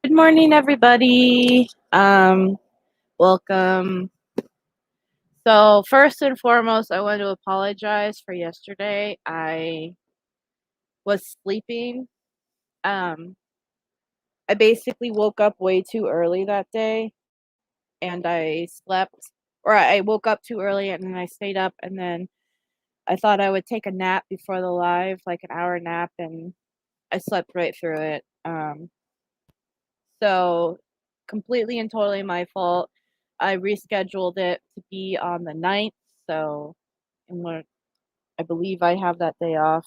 Good morning, everybody. Welcome. So first and foremost, I want to apologize for yesterday. I was sleeping. Um, I basically woke up way too early that day, and I slept, or I woke up too early, and then I stayed up, and then I thought I would take a nap before the live, like an hour nap, and I slept right through it. So completely and totally my fault. I rescheduled it to be on the 9th, so and what I believe I have that day off.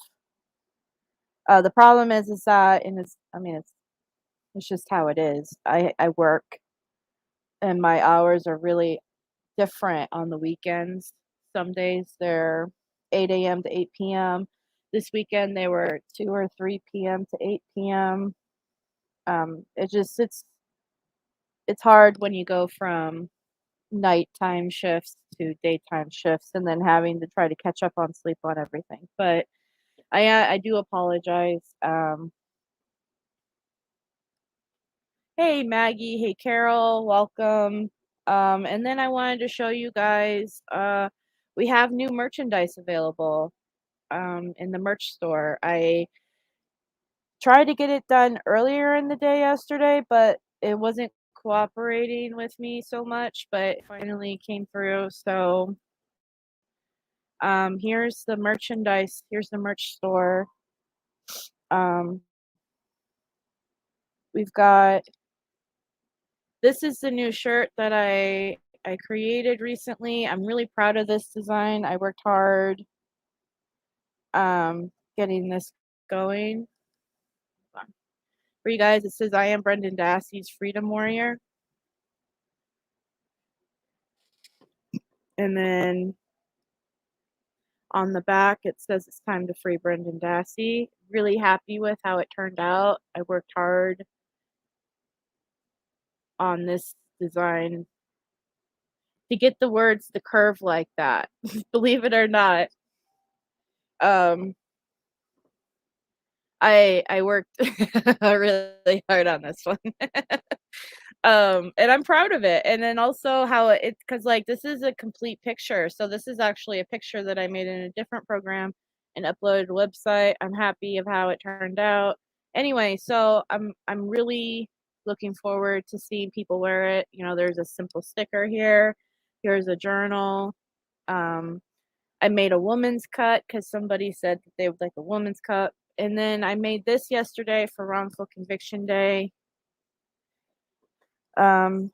The problem is that, and it's just how it is. I work, and my hours are really different on the weekends. Some days they're 8 a.m. to 8 p.m. This weekend they were 2 or 3 p.m. to 8 p.m. It's hard when you go from nighttime shifts to daytime shifts and then having to try to catch up on sleep on everything. But I do apologize. Hey Maggie, hey Carol, welcome. And then I wanted to show you guys we have new merchandise available in the merch store. I tried to get it done earlier in the day yesterday, but it wasn't cooperating with me so much, but it finally came through. So here's the merchandise. Here's the merch store. Um, we've got, this is the new shirt that I created recently. I'm really proud of this design. I worked hard getting this going. For you guys, it says, I am Brendan Dassey's Freedom Warrior. And then on the back, it says it's time to free Brendan Dassey. Really happy with how it turned out. I worked hard on this design to get the words to curve like that. Believe it or not. Um, I worked really hard on this one. And I'm proud of it. And then also how it's because like this is a complete picture. So this is actually a picture that I made in a different program and uploaded to the website. I'm happy of how it turned out. Anyway, so I'm really looking forward to seeing people wear it. You know, there's a simple sticker here. Here's a journal. Um, I made a woman's cut because somebody said that they would like a woman's cut. And then I made this yesterday for wrongful conviction day. Um,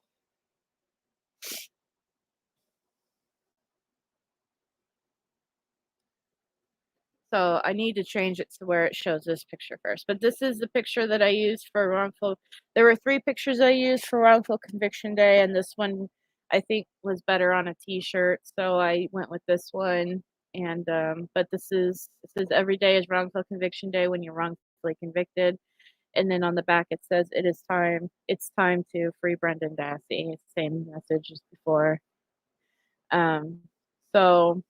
so I need to change it to where it shows this picture first. But this is the picture that I used for wrongful. There were 3 pictures I used for wrongful conviction day, and this one I think was better on a t-shirt. So I went with this one. And but this is every day is wrongful conviction day when you're wrongfully convicted. And then on the back it says it's time to free Brendan Dassey. Same message as before. Um, so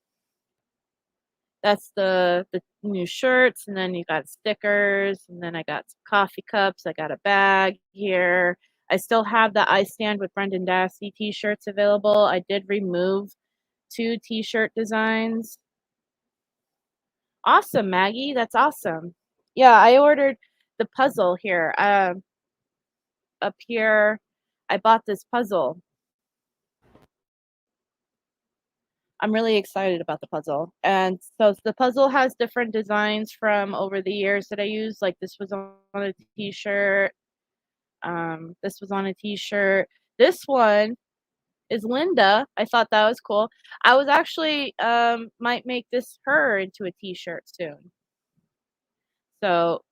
that's the new shirts, and then you got stickers, and then I got some coffee cups. I got a bag here. I still have the I Stand with Brendan Dassey t-shirts available. I did remove 2 t-shirt designs. Awesome, Maggie. That's awesome. Yeah, I ordered the puzzle here. Up here, I bought this puzzle. I'm really excited about the puzzle. And so the puzzle has different designs from over the years that I used. Like this was on a t-shirt. This was on a t-shirt. This one is Linda. I thought that was cool. I was actually might make this her into a t-shirt soon. So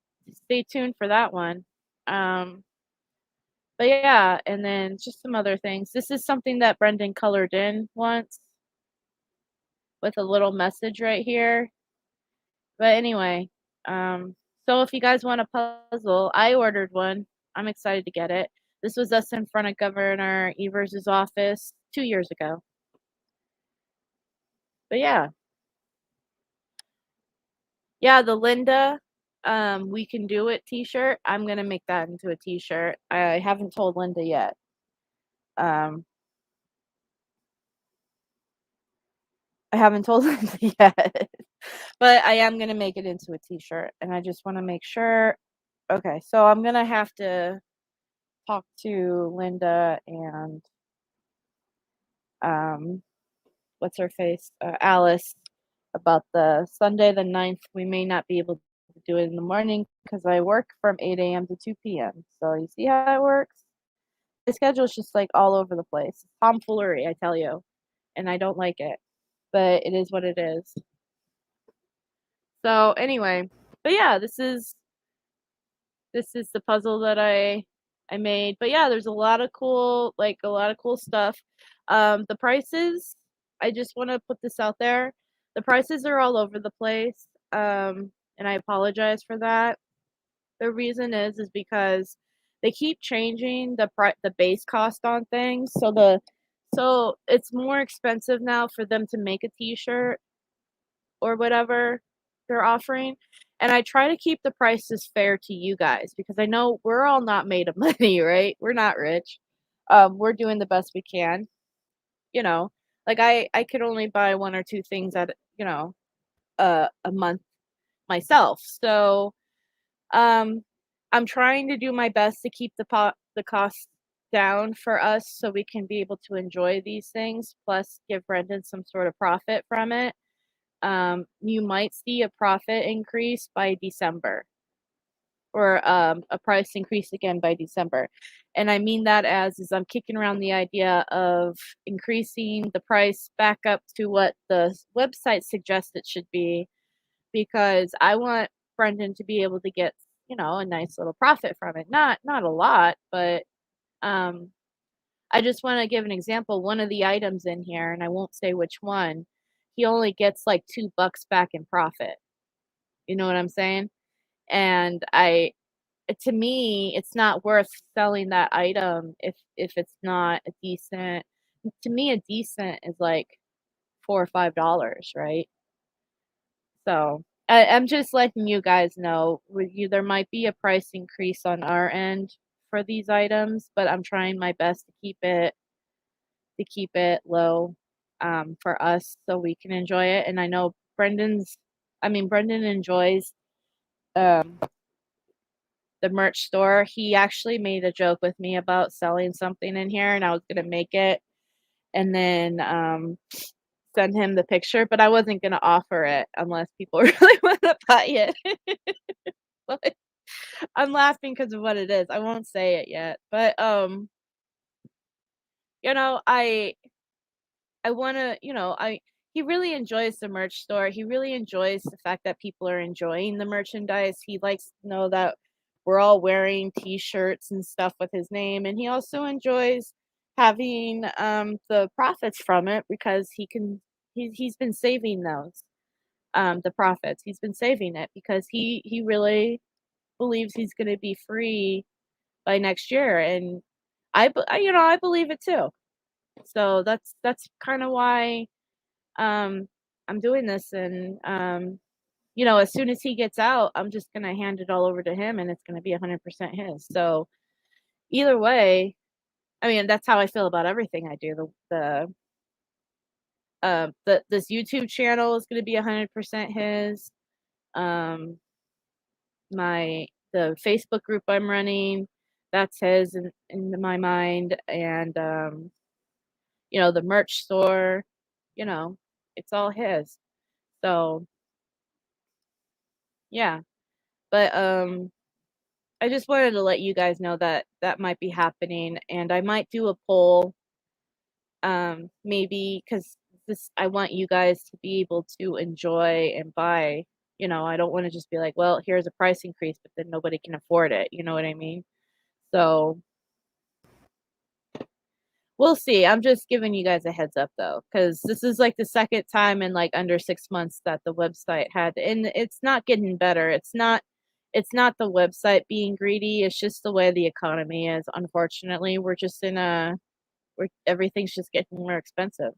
stay tuned for that one. But yeah, and then just some other things. This is something that Brendan colored in once with a little message right here. But anyway, so if you guys want a puzzle, I ordered one. I'm excited to get it. This was us in front of Governor Evers' office 2 years ago. But yeah. Yeah, the Linda, We Can Do It t-shirt. I'm gonna make that into a t-shirt. I haven't told Linda yet. Um, I haven't told Linda yet, but I am gonna make it into a t-shirt, and I just want to make sure. Okay, so I'm gonna have to talk to Linda and um, what's her face, Alice, about the Sunday the 9th. We may not be able to do it in the morning because I work from 8 a.m. to 2 p.m. So you see how it works? The schedule's just like all over the place. Tomfoolery, I tell you, and I don't like it, but it is what it is. So anyway, but yeah, this is the puzzle that I made. But yeah, there's a lot of cool stuff. The prices, I just want to put this out there. The prices are all over the place. And I apologize for that. The reason is because they keep changing the base cost on things. So it's more expensive now for them to make a t-shirt or whatever they're offering. And I try to keep the prices fair to you guys because I know we're all not made of money, right? We're not rich. We're doing the best we can, you know. Like I could only buy one or two things at, a month myself. So, um I'm trying to do my best to keep the cost down for us so we can be able to enjoy these things plus give Brendan some sort of profit from it. You might see a profit increase by December or a price increase again by December. And I mean that as is I'm kicking around the idea of increasing the price back up to what the website suggests it should be because I want Brendan to be able to get, a nice little profit from it. Not a lot, but um I just want to give an example. One of the items in here, and I won't say which one, he only gets like $2 back in profit. You know what I'm saying? And to me, it's not worth selling that item if it's not a decent. To me, a decent is like $4 or $5, right? So I'm just letting you guys know. There might be a price increase on our end for these items, but I'm trying my best to keep it low for us so we can enjoy it. And I know Brendan enjoys um, the merch store. He actually made a joke with me about selling something in here, and I was gonna make it and then send him the picture, but I wasn't gonna offer it unless people really want to buy it. But I'm laughing because of what it is. I won't say it yet, but you know, I wanna, he really enjoys the merch store. He really enjoys the fact that people are enjoying the merchandise. He likes to know that we're all wearing t-shirts and stuff with his name, and he also enjoys having the profits from it because he's been saving those the profits. He's been saving it because he really believes he's going to be free by next year, and I believe it too. So that's kind of why um, I'm doing this, and as soon as he gets out, I'm just gonna hand it all over to him, and it's gonna be 100% his. So either way, I mean, that's how I feel about everything I do. This YouTube channel is gonna be 100% his. Um, the Facebook group I'm running, that's his in my mind, and the merch store, you know, it's all his. So yeah. But I just wanted to let you guys know that that might be happening, and I might do a poll, maybe because I want you guys to be able to enjoy and buy. I don't want to just be like, well, here's a price increase, but then nobody can afford it. You know what I mean? So we'll see. I'm just giving you guys a heads up though, because this is like the second time in like under 6 months that the website had, and it's not getting better. It's not the website being greedy. It's just the way the economy is. Unfortunately, we're just where everything's just getting more expensive.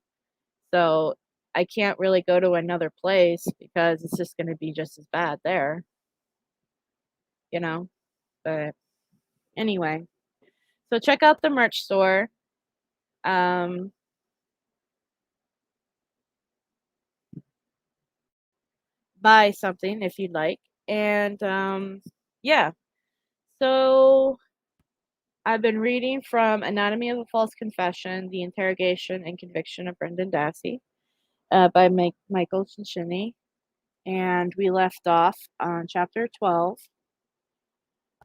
So I can't really go to another place because it's just going to be just as bad there. you know, but anyway. So check out the merch store. Buy something if you'd like. And yeah. So I've been reading from Anatomy of a False Confession, The Interrogation and Conviction of Brendan Dassey by Michael Cincinnati. And we left off on chapter 12.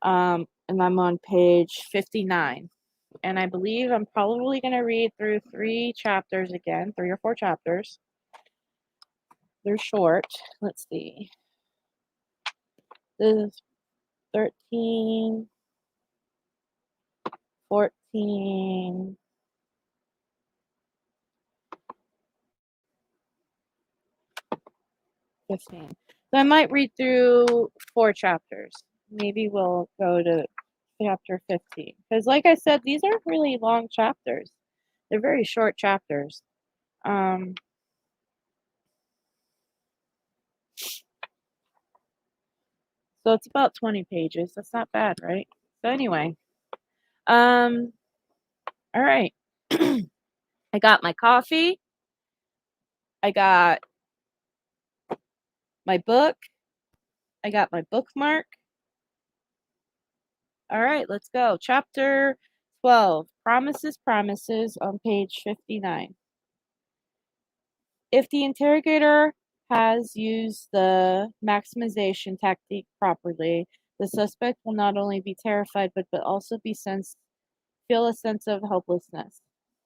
And I'm on page 59. And I believe I'm probably going to read through 3 chapters again, 3 or 4 chapters. They're short. Let's see. This is 13, 14, 15. So I might read through 4 chapters. Maybe we'll go to chapter 15. Because like I said, these aren't really long chapters. They're very short chapters. So it's about 20 pages. That's not bad, right? So anyway, all right. I got my coffee. I got my book. I got my bookmark. All right, let's go. Chapter 12, Promises, Promises on page 59. If the interrogator has used the maximization tactic properly, the suspect will not only be terrified but also feel a sense of helplessness.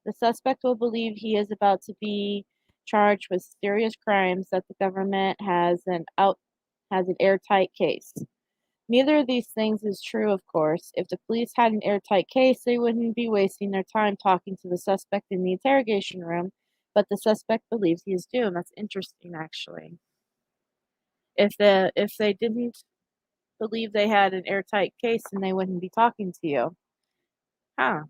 The suspect will believe he is about to be charged with serious crimes that the government has an airtight case. Neither of these things is true, of course. If the police had an airtight case, they wouldn't be wasting their time talking to the suspect in the interrogation room, but the suspect believes he is doomed. That's interesting, actually. If they didn't believe they had an airtight case, then they wouldn't be talking to you. Huh.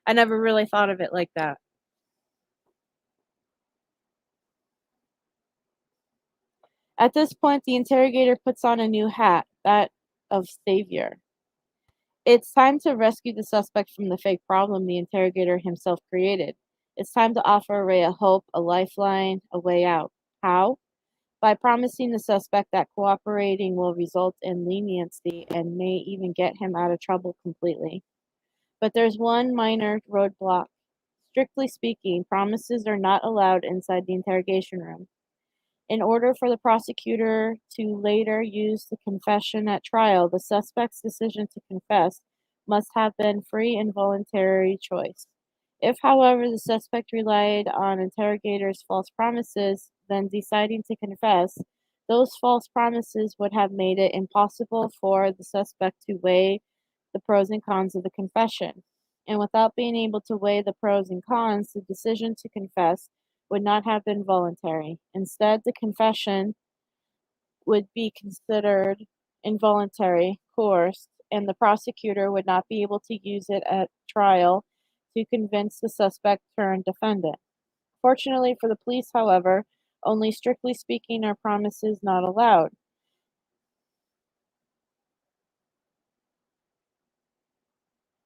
I never really thought of it like that. At this point, the interrogator puts on a new hat, that of savior. It's time to rescue the suspect from the fake problem the interrogator himself created. It's time to offer a ray of hope, a lifeline, a way out. How? By promising the suspect that cooperating will result in leniency and may even get him out of trouble completely. But there's one minor roadblock. Strictly speaking, promises are not allowed inside the interrogation room. In order for the prosecutor to later use the confession at trial, the suspect's decision to confess must have been free and voluntary choice. If, however, the suspect relied on interrogators' false promises, then deciding to confess, those false promises would have made it impossible for the suspect to weigh the pros and cons of the confession. And without being able to weigh the pros and cons, the decision to confess would not have been voluntary. Instead, the confession would be considered involuntary, coerced, and the prosecutor would not be able to use it at trial to convince the suspect turned defendant. Fortunately for the police, however, only strictly speaking are promises not allowed.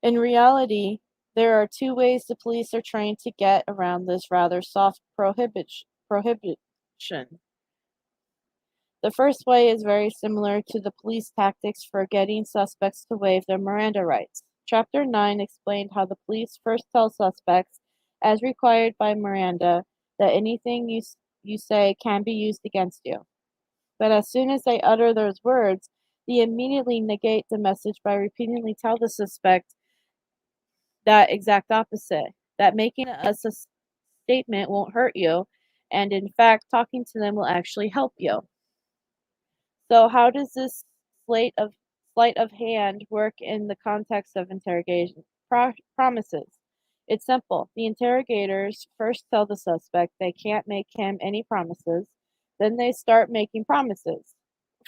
In reality, there are 2 ways the police are trained to get around this rather soft prohibition. The first way is very similar to the police tactics for getting suspects to waive their Miranda rights. Chapter 9 explained how the police first tell suspects, as required by Miranda, that anything you say can be used against you. But as soon as they utter those words, they immediately negate the message by repeatedly tell the suspect that exact opposite, that making a statement won't hurt you, and in fact, talking to them will actually help you. So how does this sleight of hand work in the context of interrogation promises? It's simple. The interrogators first tell the suspect they can't make him any promises, then they start making promises.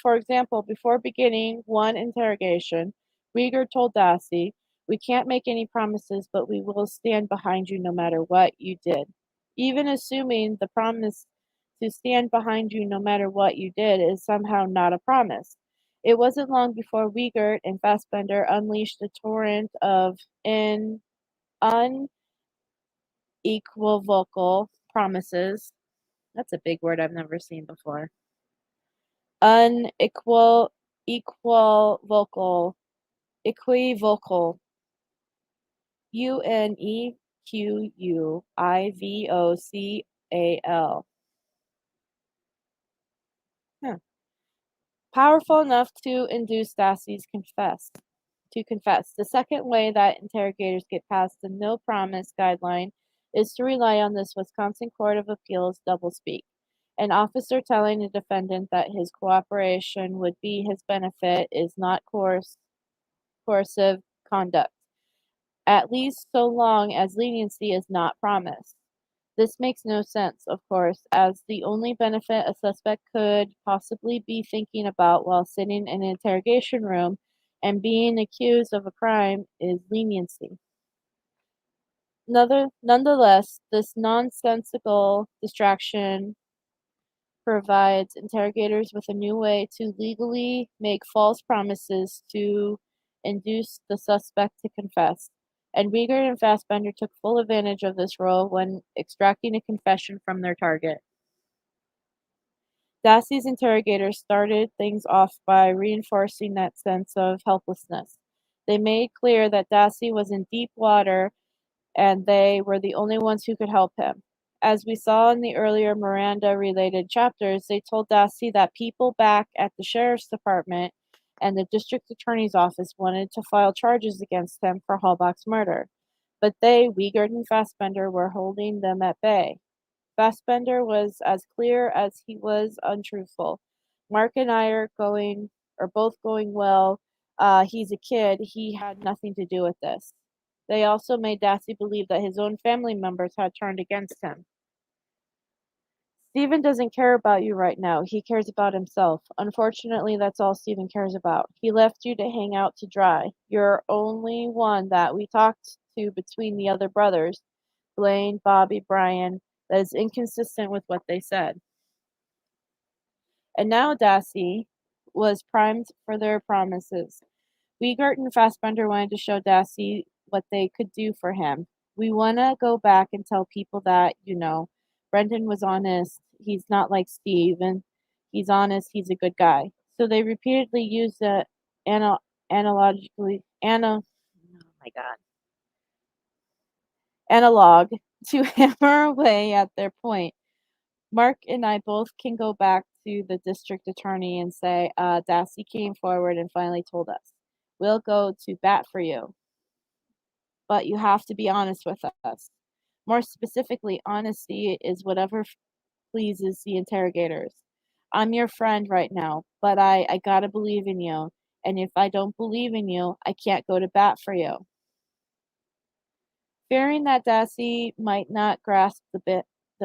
For example, before beginning one interrogation, Rieger told Dassey, "We can't make any promises, but we will stand behind you no matter what you did." Even assuming the promise to stand behind you no matter what you did is somehow not a promise. It wasn't long before Wiegert and Fassbender unleashed a torrent of unequivocal promises. That's a big word I've never seen before. Unequivocal, equivocal, UNEQUIVOCAL. Huh. Powerful enough to induce Dassey's to confess. The second way that interrogators get past the no promise guideline is to rely on this Wisconsin Court of Appeals doublespeak. An officer telling a defendant that his cooperation would be his benefit is not coercive conduct, at least so long as leniency is not promised. This makes no sense, of course, as the only benefit a suspect could possibly be thinking about while sitting in an interrogation room and being accused of a crime is leniency. Nonetheless, this nonsensical distraction provides interrogators with a new way to legally make false promises to induce the suspect to confess, and Wiegert and Fassbender took full advantage of this role when extracting a confession from their target. Dassey's interrogators started things off by reinforcing that sense of helplessness. They made clear that Dassey was in deep water and they were the only ones who could help him. As we saw in the earlier Miranda-related chapters, they told Dassey that people back at the sheriff's department and the district attorney's office wanted to file charges against him for Halbach's murder, but they, Wiegert and Fassbender, were holding them at bay. Fassbender was as clear as he was untruthful. Mark and I are both going well. He's a kid. He had nothing to do with this. They also made Dassey believe that his own family members had turned against him. Stephen doesn't care about you right now. He cares about himself. Unfortunately, that's all Stephen cares about. He left you to hang out to dry. You're only one that we talked to between the other brothers, Blaine, Bobby, Brian, that is inconsistent with what they said. And now Dassey was primed for their promises. Wiegert and Fassbender wanted to show Dassey what they could do for him. We want to go back and tell people that, Brendan was honest. He's not like Steve, and he's honest. He's a good guy. So they repeatedly used the analog to hammer away at their point. Mark and I both can go back to the district attorney and say, Dassey came forward and finally told us, we'll go to bat for you, but you have to be honest with us. More specifically, honesty is whatever pleases the interrogators. I'm your friend right now, but I gotta believe in you, and if I don't believe in you, I can't go to bat for you. Fearing that Dassey might not grasp the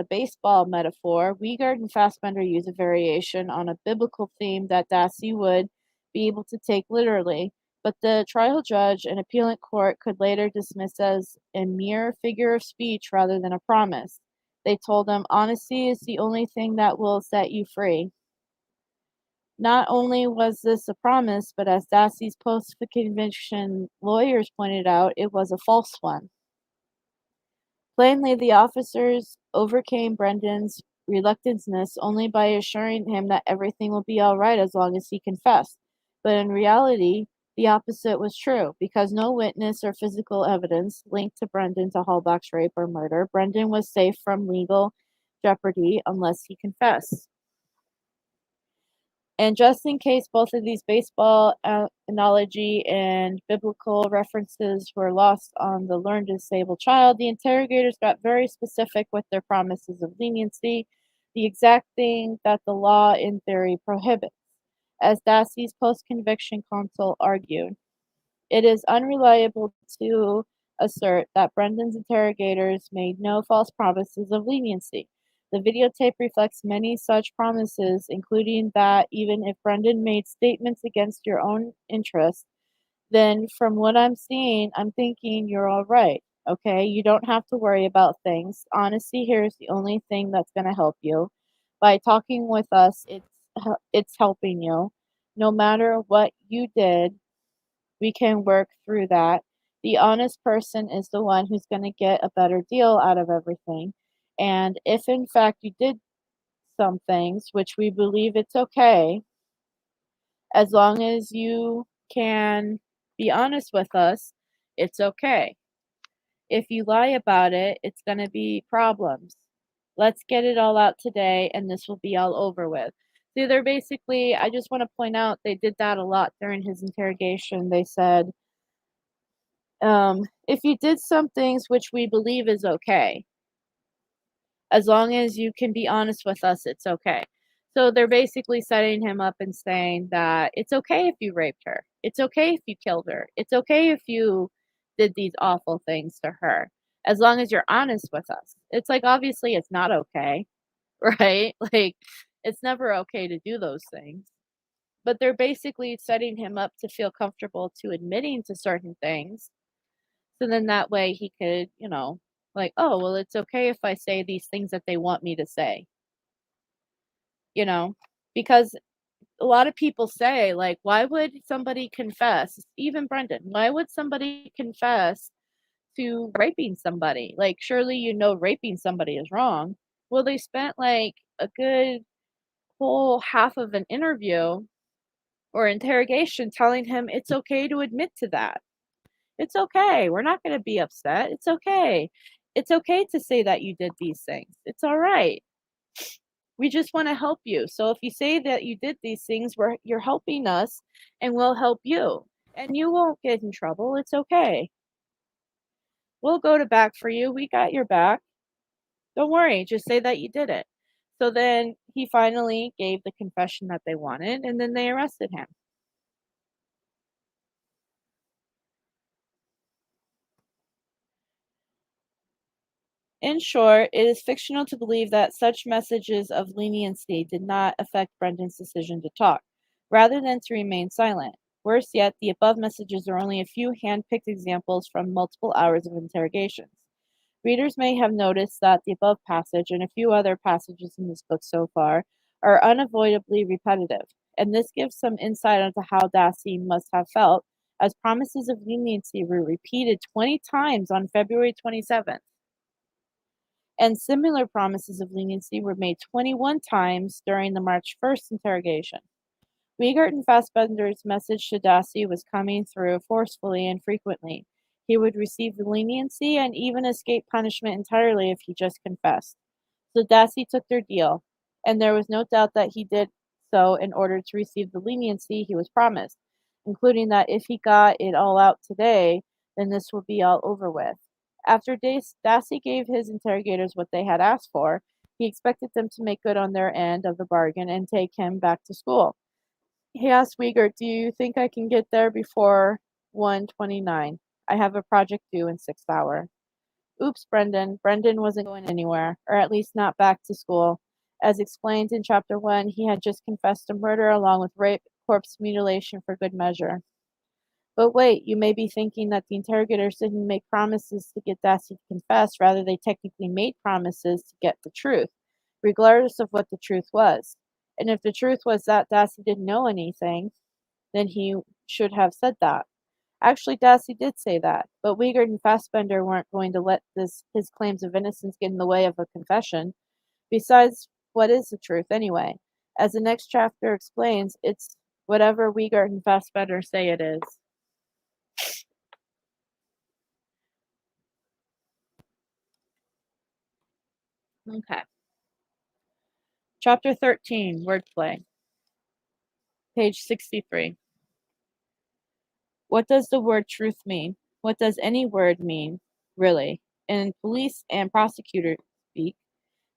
baseball metaphor, Wiegert and Fassbender use a variation on a biblical theme that Dassey would be able to take literally, but the trial judge and appellate court could later dismiss as a mere figure of speech rather than a promise. They told him, honesty is the only thing that will set you free. Not only was this a promise, but as Dassey's post-conviction lawyers pointed out, it was a false one. Plainly, the officers overcame Brendan's reluctance only by assuring him that everything will be all right as long as he confessed. But in reality, the opposite was true. Because no witness or physical evidence linked to Brendan to Halbach's rape or murder, Brendan was safe from legal jeopardy unless he confessed. And just in case both of these baseball analogy and biblical references were lost on the learned disabled child, the interrogators got very specific with their promises of leniency, the exact thing that the law in theory prohibits. As Dassey's post-conviction counsel argued, it is unreliable to assert that Brendan's interrogators made no false promises of leniency. The videotape reflects many such promises, including that even if Brendan made statements against your own interests, then from what I'm seeing, I'm thinking you're all right. Okay, you don't have to worry about things. Honesty here is the only thing that's going to help you. By talking with us, it's helping you. No matter what you did, we can work through that. The honest person is the one who's going to get a better deal out of everything. And if in fact you did some things, which we believe it's okay, as long as you can be honest with us, it's okay. If you lie about it, it's going to be problems. Let's get it all out today and this will be all over with. See, they're basically, I just want to point out, they did that a lot during his interrogation. They said, if you did some things which we believe is okay, as long as you can be honest with us, it's okay. So they're basically setting him up and saying that it's okay if you raped her. It's okay if you killed her. It's okay if you did these awful things to her, as long as you're honest with us. It's like, obviously, it's not okay, right? Like, it's never okay to do those things. But they're basically setting him up to feel comfortable to admitting to certain things. So then that way he could, like, oh, well, it's okay if I say these things that they want me to say, you know? Because a lot of people say, like, why would somebody confess? Even Brendan, why would somebody confess to raping somebody? Like, surely raping somebody is wrong. Well, they spent like a good whole half of an interview or interrogation telling him it's okay to admit to that. It's okay. We're not going to be upset. It's okay. It's okay to say that you did these things. It's all right. We just want to help you. So if you say that you did these things, you're helping us and we'll help you. And you won't get in trouble. It's okay. We'll go to bat for you. We got your back. Don't worry. Just say that you did it. So then he finally gave the confession that they wanted, and then they arrested him. In short, it is fictional to believe that such messages of leniency did not affect Brendan's decision to talk, rather than to remain silent. Worse yet, the above messages are only a few hand-picked examples from multiple hours of interrogations. Readers may have noticed that the above passage and a few other passages in this book so far are unavoidably repetitive, and this gives some insight into how Dassey must have felt, as promises of leniency were repeated 20 times on February 27th. And similar promises of leniency were made 21 times during the March 1st interrogation. Wiegert and Fassbender's message to Dassey was coming through forcefully and frequently. He would receive the leniency and even escape punishment entirely if he just confessed. So Dassey took their deal, and there was no doubt that he did so in order to receive the leniency he was promised, including that if he got it all out today, then this would be all over with. After Dassey gave his interrogators what they had asked for, he expected them to make good on their end of the bargain and take him back to school. He asked Wiegert, "Do you think I can get there before 1:29? I have a project due in 6 hours." Oops, Brendan. Brendan wasn't going anywhere, or at least not back to school. As explained in Chapter 1, he had just confessed to murder along with rape, corpse mutilation for good measure. But wait, you may be thinking that the interrogators didn't make promises to get Dassey to confess, rather they technically made promises to get the truth, regardless of what the truth was. And if the truth was that Dassey didn't know anything, then he should have said that. Actually, Dassey did say that, but Wiegert and Fassbender weren't going to let his claims of innocence get in the way of a confession. Besides, what is the truth anyway? As the next chapter explains, it's whatever Wiegert and Fassbender say it is. Okay. Chapter 13, Wordplay. Page 63. What does the word truth mean? What does any word mean, really? In police and prosecutor speak,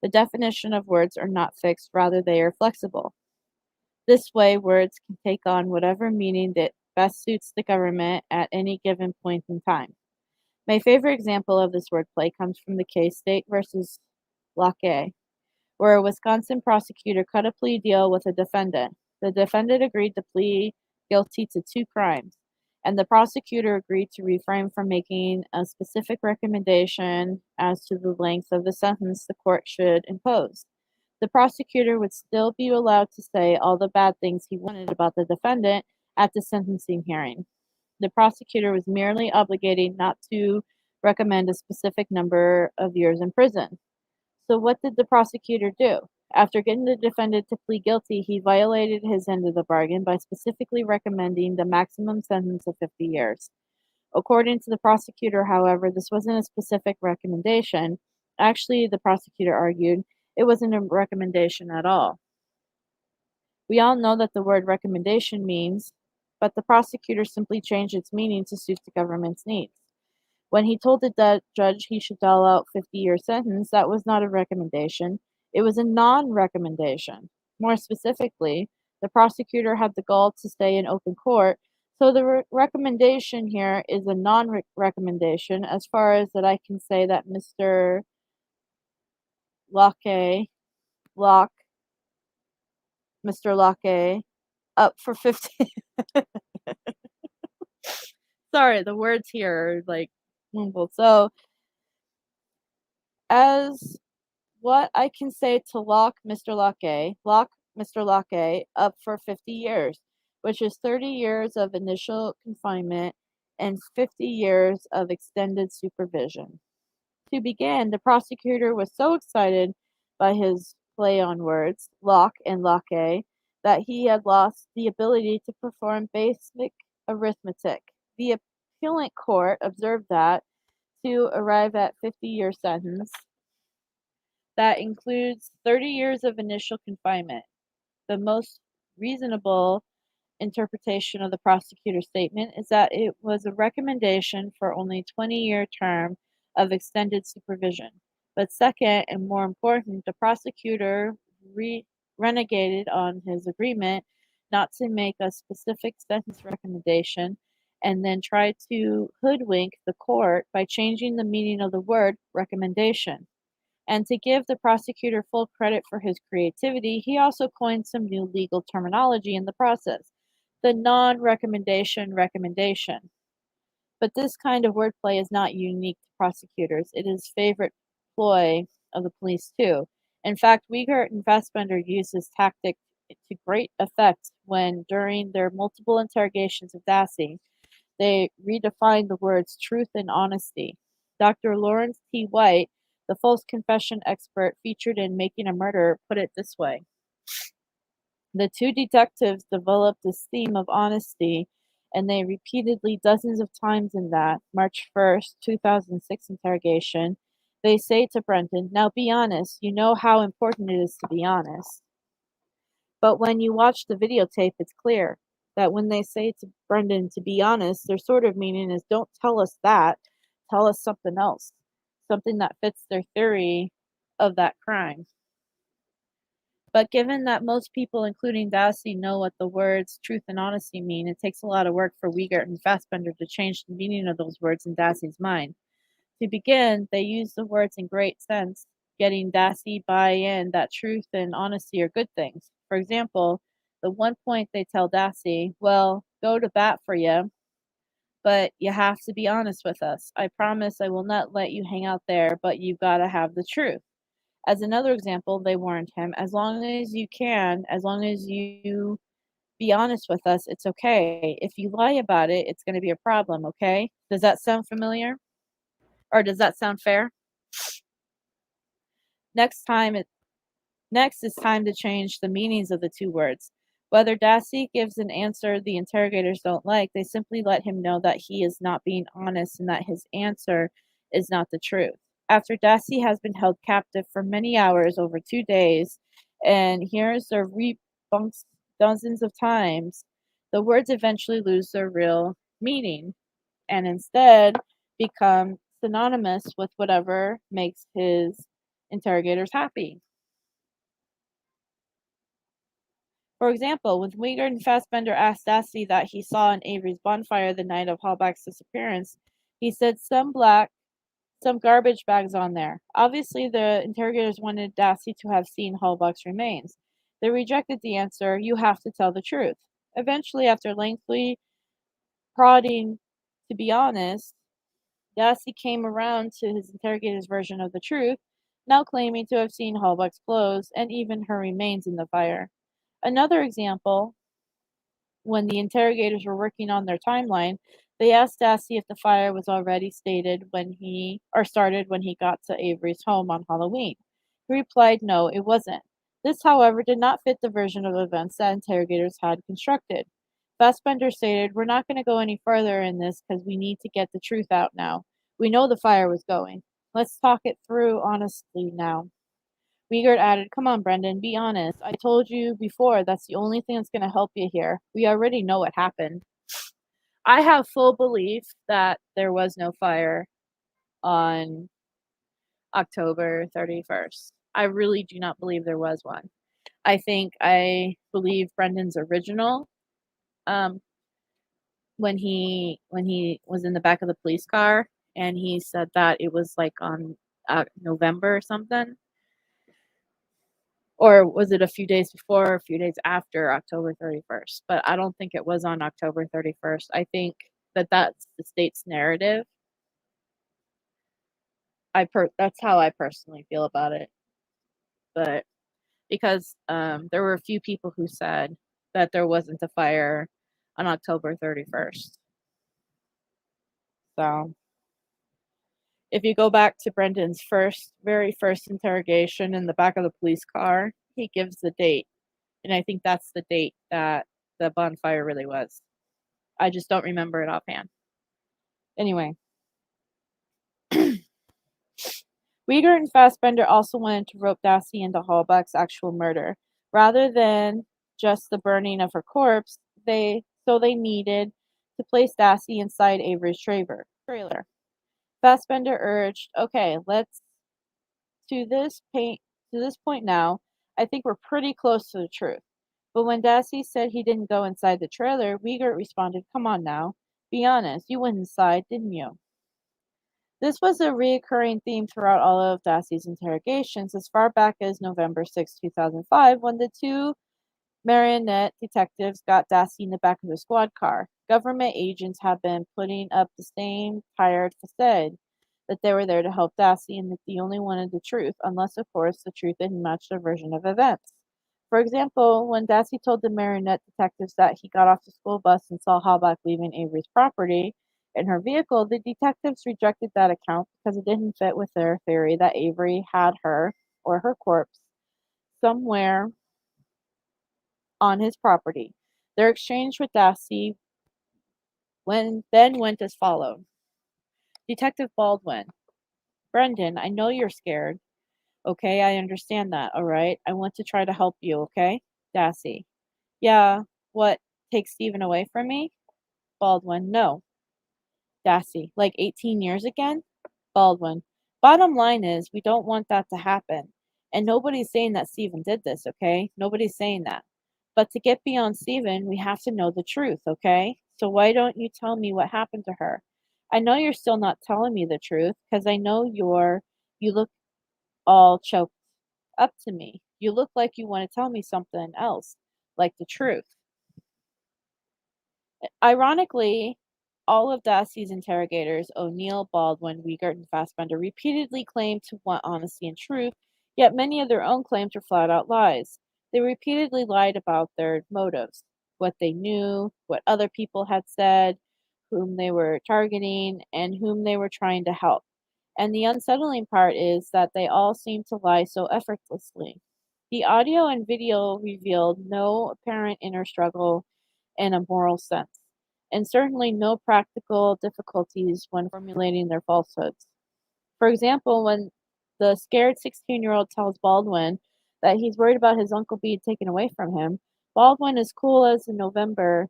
the definition of words are not fixed, rather they are flexible. This way, words can take on whatever meaning that best suits the government at any given point in time. My favorite example of this wordplay comes from the case State versus Locke, where a Wisconsin prosecutor cut a plea deal with a defendant. The defendant agreed to plead guilty to 2 crimes, and the prosecutor agreed to refrain from making a specific recommendation as to the length of the sentence the court should impose. The prosecutor would still be allowed to say all the bad things he wanted about the defendant at the sentencing hearing. The prosecutor was merely obligated not to recommend a specific number of years in prison. So what did the prosecutor do? After getting the defendant to plead guilty, he violated his end of the bargain by specifically recommending the maximum sentence of 50 years. According to the prosecutor, however, this wasn't a specific recommendation. Actually, the prosecutor argued it wasn't a recommendation at all. We all know that the word recommendation means, but the prosecutor simply changed its meaning to suit the government's needs. When he told the judge he should dole out 50-year sentence, that was not a recommendation. It was a non-recommendation. More specifically, the prosecutor had the gall to say in open court, so the recommendation here is a non-recommendation as far as that I can say that Mr. Locke, Mr. Locke, up for 50. Sorry, the words here are like mumbled. So, as what I can say to lock Mr. Locke up for 50 years, which is 30 years of initial confinement and 50 years of extended supervision. To begin, the prosecutor was so excited by his play on words, lock and Locke, that he had lost the ability to perform basic arithmetic. The appellate court observed that to arrive at 50-year sentence, that includes 30 years of initial confinement. The most reasonable interpretation of the prosecutor's statement is that it was a recommendation for only 20-year term of extended supervision. But second, and more important, the prosecutor renegated on his agreement not to make a specific sentence recommendation and then tried to hoodwink the court by changing the meaning of the word recommendation. And to give the prosecutor full credit for his creativity, he also coined some new legal terminology in the process, the non-recommendation recommendation. But this kind of wordplay is not unique to prosecutors. It is favorite ploy of the police too. In fact, Wiegert and Fassbender used this tactic to great effect when, during their multiple interrogations of Dassey, they redefined the words truth and honesty. Dr. Lawrence T. White, the false confession expert featured in Making a Murder, put it this way. The two detectives developed this theme of honesty, and they repeatedly, dozens of times in that March 1st, 2006 interrogation, they say to Brendan, now be honest, you know how important it is to be honest. But when you watch the videotape, it's clear that when they say to Brendan to be honest, their sort of meaning is don't tell us that, tell us something else, something that fits their theory of that crime. But given that most people, including Dassey, know what the words truth and honesty mean, it takes a lot of work for Wiegert and Fassbender to change the meaning of those words in Dassey's mind. To begin, they use the words in great sense, getting Dassey buy-in that truth and honesty are good things. For example, the one point they tell Dassey, well, go to bat for you, but you have to be honest with us. I promise I will not let you hang out there, but you've got to have the truth. As another example, they warned him, as long as you can, as long as you be honest with us, it's okay. If you lie about it, it's going to be a problem, okay? Does that sound familiar? Or does that sound fair? Next is time to change the meanings of the two words. Whether Dassey gives an answer the interrogators don't like, they simply let him know that he is not being honest and that his answer is not the truth. After Dassey has been held captive for many hours, over 2 days, and hears their rebunks dozens of times, the words eventually lose their real meaning and instead become synonymous with whatever makes his interrogators happy. For example, when Wiegert and Fassbender asked Dassey that he saw in Avery's bonfire the night of Hallback's disappearance, he said some garbage bags on there. Obviously, the interrogators wanted Dassey to have seen Hallback's remains. They rejected the answer, you have to tell the truth. Eventually, after lengthy prodding to be honest, Dassey came around to his interrogator's version of the truth. now claiming to have seen Halbach's clothes and even her remains in the fire. Another example, when the interrogators were working on their timeline, they asked Dassey if the fire was already started when he got to Avery's home on Halloween. He replied no, it wasn't. This, however, did not fit the version of events that interrogators had constructed. Fassbender stated, "We're not going to go any further in this because we need to get the truth out now. We know the fire was going. Let's talk it through honestly now." Wiegert added, "Come on, Brendan, be honest. I told you before that's the only thing that's going to help you here. We already know what happened." I have full belief that there was no fire on October 31st. I really do not believe there was one. I believe Brendan's original, um, when he was in the back of the police car and he said that it was like on November or something. Or was it a few days before or a few days after October 31st? But I don't think it was on October 31st. I think that that's the state's narrative. That's how I personally feel about it. But because there were a few people who said that there wasn't a fire on October 31st. So if you go back to Brendan's very first interrogation in the back of the police car, he gives the date. And I think that's the date that the bonfire really was. I just don't remember it offhand. Anyway. Wiegert and Fassbender also wanted to rope Dassey into Halbach's actual murder. Rather than just the burning of her corpse, they needed to place Dassey inside Avery's trailer. Fassbender urged, "Okay, let's to this point now, I think we're pretty close to the truth." But when Dassey said he didn't go inside the trailer, Wiegert responded, "Come on now, be honest, you went inside, didn't you?" This was a recurring theme throughout all of Dassey's interrogations as far back as November 6, 2005, when the two marionette detectives got Dassey in the back of the squad car. Government agents have been putting up the same tired facade that they were there to help Dassey and that they only wanted the truth, unless, of course, the truth didn't match their version of events. For example, when Dassey told the marionette detectives that he got off the school bus and saw Halbach leaving Avery's property in her vehicle, the detectives rejected that account because it didn't fit with their theory that Avery had her, or her corpse, somewhere on his property. Their exchange with Dassey went as follows. Detective Baldwin: "Brendan, I know you're scared. Okay, I understand that, all right? I want to try to help you, okay?" Dassey: "Yeah, what, take Stephen away from me?" Baldwin: "No." Dassey: "Like 18 years again?" Baldwin: "Bottom line is, we don't want that to happen. And nobody's saying that Stephen did this, okay? Nobody's saying that. But to get beyond Stephen, we have to know the truth, okay? So why don't you tell me what happened to her? I know you're still not telling me the truth, because I know you look all choked up to me. You look like you want to tell me something else, like the truth." Ironically, all of Dassey's interrogators, O'Neill, Baldwin, Wiegert, and Fassbender, repeatedly claimed to want honesty and truth, yet many of their own claims were flat-out lies. They repeatedly lied about their motives, what they knew, what other people had said, whom they were targeting, and whom they were trying to help. And the unsettling part is that they all seem to lie so effortlessly. The audio and video revealed no apparent inner struggle in a moral sense, and certainly no practical difficulties when formulating their falsehoods. For example, when the scared 16-year-old tells Baldwin that he's worried about his uncle being taken away from him, Baldwin is cool as November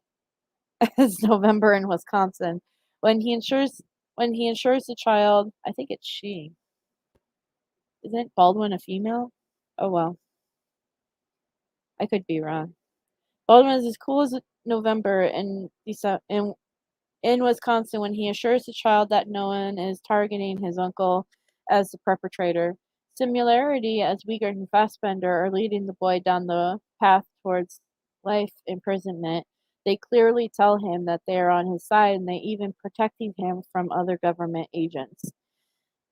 in Wisconsin. When he insures the child, I think it's she. Isn't Baldwin a female? Oh well. I could be wrong. Baldwin is as cool as November in Wisconsin when he assures the child that no one is targeting his uncle as the perpetrator. Similarity, as Wiegert and Fassbender are leading the boy down the path towards life imprisonment, they clearly tell him that they are on his side and they even protecting him from other government agents.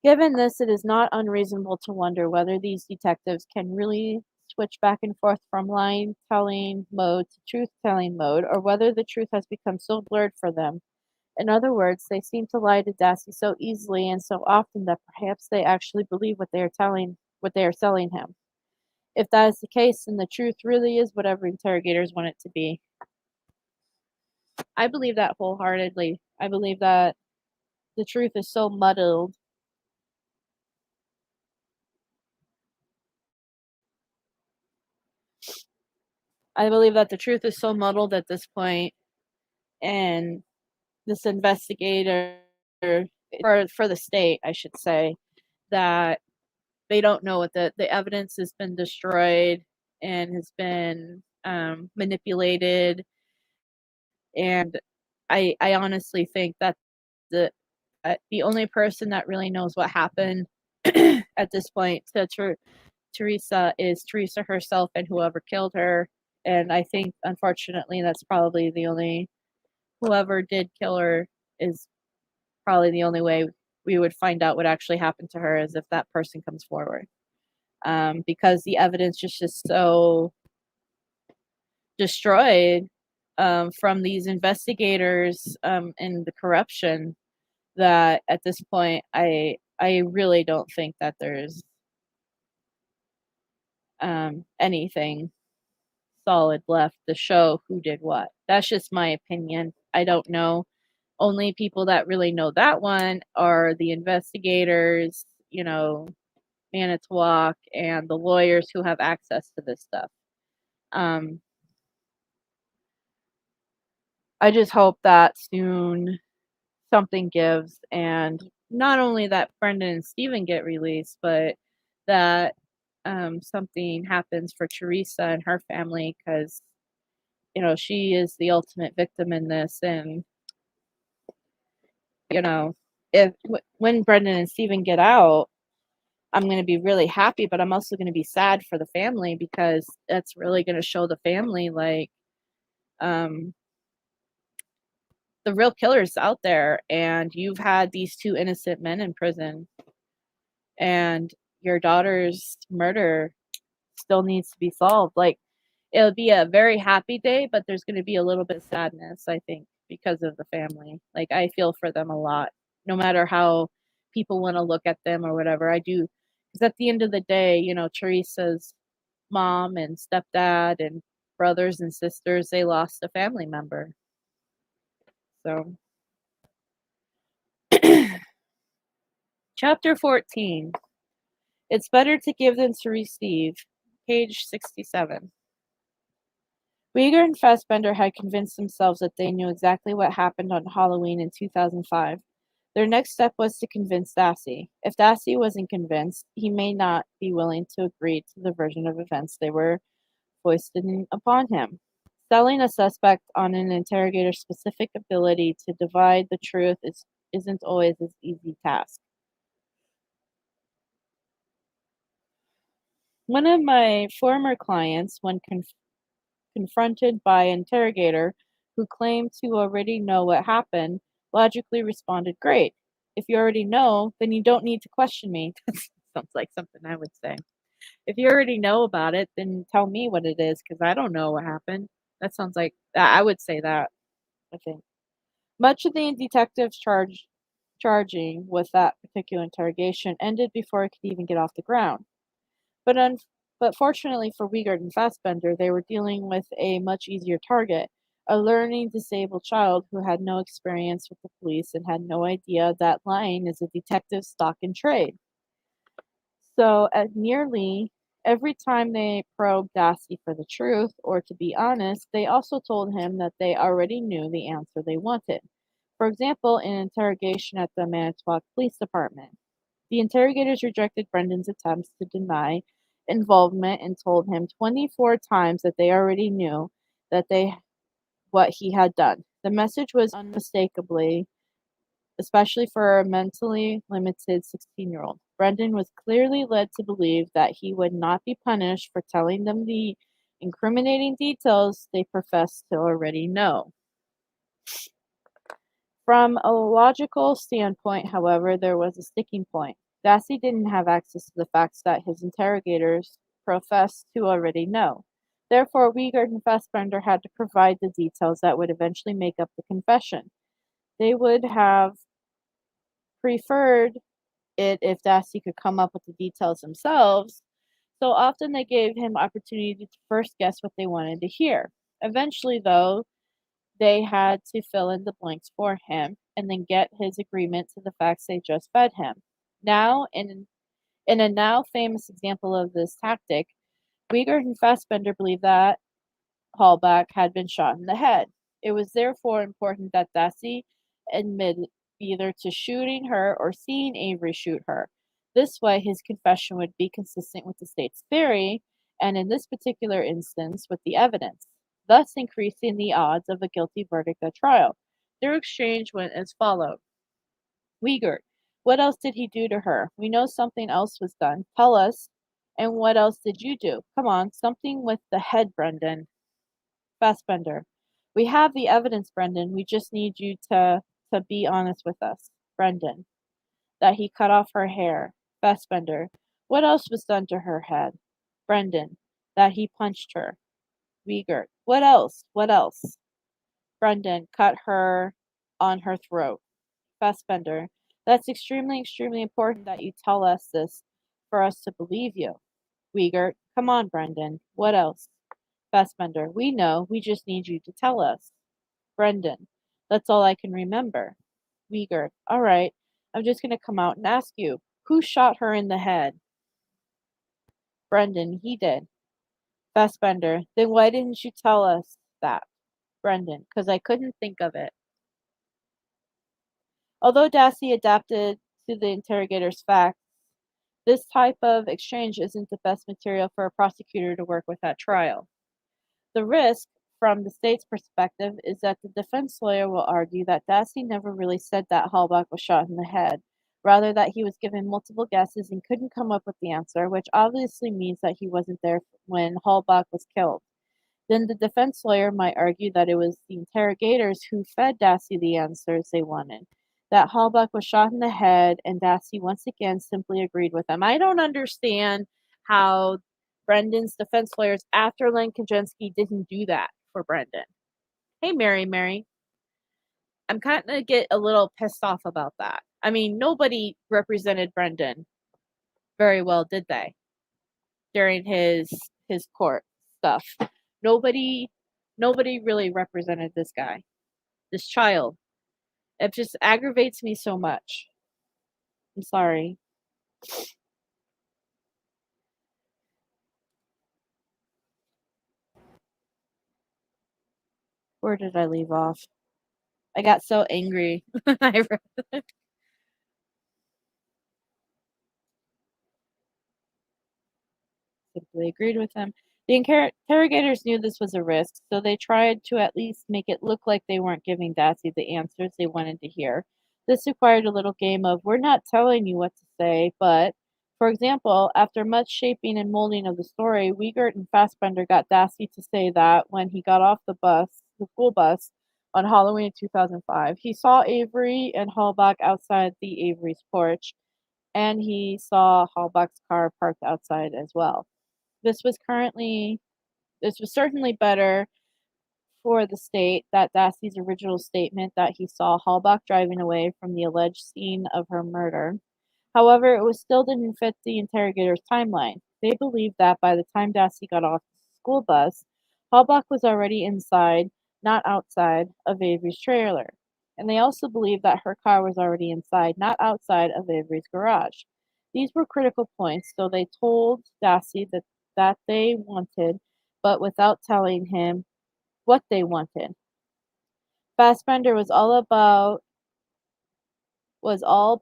Given this, it is not unreasonable to wonder whether these detectives can really switch back and forth from lie-telling mode to truth-telling mode, or whether the truth has become so blurred for them. In other words, they seem to lie to Dassey so easily and so often that perhaps they actually believe what they are selling him. If that is the case, then the truth really is whatever interrogators want it to be. I believe that wholeheartedly. I believe that the truth is so muddled. I believe that the truth is so muddled at this point, and this investigator, for the state, I should say, that they don't know what the evidence has been destroyed and has been manipulated, and I honestly think that the only person that really knows what happened at this point to Teresa is Teresa herself and whoever killed her. And I think, unfortunately, that's probably the only whoever did kill her is probably the only way we would find out what actually happened to her is if that person comes forward. Because the evidence is just so destroyed from these investigators and the corruption that at this point I really don't think that there's anything solid left to show who did what. That's just my opinion. I don't know. Only people that really know that one are the investigators, Manitowoc, and the lawyers who have access to this stuff. I just hope that soon something gives, and not only that Brendan and Stephen get released, but that something happens for Teresa and her family, because she is the ultimate victim in this. And if when Brendan and Stephen get out, I'm going to be really happy, but I'm also going to be sad for the family, because that's really going to show the family like the real killer's out there, and you've had these two innocent men in prison, and your daughter's murder still needs to be solved. Like, it'll be a very happy day, but there's going to be a little bit of sadness, I think, because of the family. Like, I feel for them a lot, no matter how people want to look at them or whatever. I do, because at the end of the day, Teresa's mom and stepdad and brothers and sisters, they lost a family member. So, Chapter 14. It's better to give than to receive. Page 67. Uyghur and Fassbender had convinced themselves that they knew exactly what happened on Halloween in 2005. Their next step was to convince Dassey. If Dassey wasn't convinced, he may not be willing to agree to the version of events they were foisting upon him. Selling a suspect on an interrogator's specific ability to divide the truth isn't always an easy task. One of my former clients, when confronted by an interrogator who claimed to already know what happened, logically responded, "Great. If you already know, then you don't need to question me." That sounds like something I would say. If you already know about it, then tell me what it is, because I don't know what happened. That sounds like I would say that, I think. Much of the detective's charging with that particular interrogation ended before it could even get off the ground. But but fortunately for Wiegert and Fassbender, they were dealing with a much easier target, a learning disabled child who had no experience with the police and had no idea that lying is a detective's stock in trade. So at nearly every time they probed Dassey for the truth, or to be honest, they also told him that they already knew the answer they wanted. For example, in an interrogation at the Manitowoc Police Department, the interrogators rejected Brendan's attempts to deny involvement and told him 24 times that they already knew what he had done. The message was unmistakably, especially for a mentally limited 16-year-old. Brendan was clearly led to believe that he would not be punished for telling them the incriminating details they professed to already know. From a logical standpoint, however, there was a sticking point. Dassey didn't have access to the facts that his interrogators professed to already know. Therefore, Wiegert and Fassbender had to provide the details that would eventually make up the confession. They would have preferred it if Dassey could come up with the details themselves, so often they gave him opportunity to first guess what they wanted to hear. Eventually, though, they had to fill in the blanks for him and then get his agreement to the facts they just fed him. Now, in a now famous example of this tactic, Wiegert and Fassbender believed that Hallback had been shot in the head. It was therefore important that Dassey admit either to shooting her or seeing Avery shoot her. This way, his confession would be consistent with the state's theory, and in this particular instance, with the evidence, thus increasing the odds of a guilty verdict at trial. Their exchange went as follows. Wiegert, what else did he do to her? We know something else was done. Tell us. And what else did you do? Come on, something with the head, Brendan. Fassbender, we have the evidence, Brendan. We just need you to be honest with us. Brendan, that he cut off her hair. Fassbender, what else was done to her head? Brendan, that he punched her. Wiegert, what else? What else? Brendan, cut her on her throat. Fassbender, that's extremely, extremely important that you tell us this for us to believe you. Wiegert, come on, Brendan. What else? Fassbender, we know. We just need you to tell us. Brendan, that's all I can remember. Wiegert, all right. I'm just going to come out and ask you, who shot her in the head? Brendan, he did. Fassbender, then why didn't you tell us that? Brendan, because I couldn't think of it. Although Dassey adapted to the interrogator's facts, this type of exchange isn't the best material for a prosecutor to work with at trial. The risk, from the state's perspective, is that the defense lawyer will argue that Dassey never really said that Hallback was shot in the head, rather that he was given multiple guesses and couldn't come up with the answer, which obviously means that he wasn't there when Hallback was killed. Then the defense lawyer might argue that it was the interrogators who fed Dassey the answers they wanted, that Hallback was shot in the head, and Dassey once again simply agreed with them. I don't understand how Brendan's defense lawyers after Len Kaczynski didn't do that for Brendan. Hey, Mary. I'm kind of get a little pissed off about that. I mean, nobody represented Brendan very well, did they? During his court stuff. Nobody really represented this guy. This child. It just aggravates me so much. I'm sorry. Where did I leave off? I got so angry. I simply agreed with him. The interrogators knew this was a risk, so they tried to at least make it look like they weren't giving Dassey the answers they wanted to hear. This required a little game of, we're not telling you what to say, but, for example, after much shaping and molding of the story, Wiegert and Fassbender got Dassey to say that when he got off the school bus, on Halloween 2005, he saw Avery and Hallback outside the Avery's porch, and he saw Hallback's car parked outside as well. This was certainly better for the state that Dassey's original statement that he saw Hallback driving away from the alleged scene of her murder. However, it still didn't fit the interrogator's timeline. They believed that by the time Dassey got off the school bus, Hallback was already inside, not outside, of Avery's trailer. And they also believed that her car was already inside, not outside, of Avery's garage. These were critical points, so they told Dassey that they wanted, but without telling him what they wanted. Fassbender was all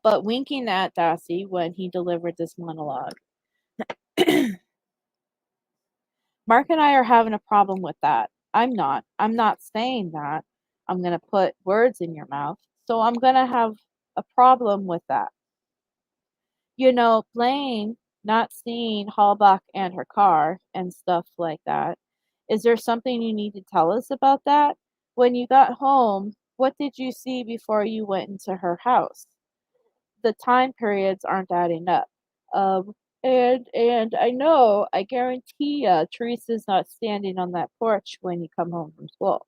but winking at Dassey when he delivered this monologue. Mark and I are having a problem with that. I'm not saying that. I'm going to put words in your mouth. So I'm going to have a problem with that. You know, Blaine not seeing Hallback and her car and stuff like that. Is there something you need to tell us about that? When you got home, what did you see before you went into her house? the time periods aren't adding up. And I know, I guarantee ya, Teresa's not standing on that porch when you come home from school.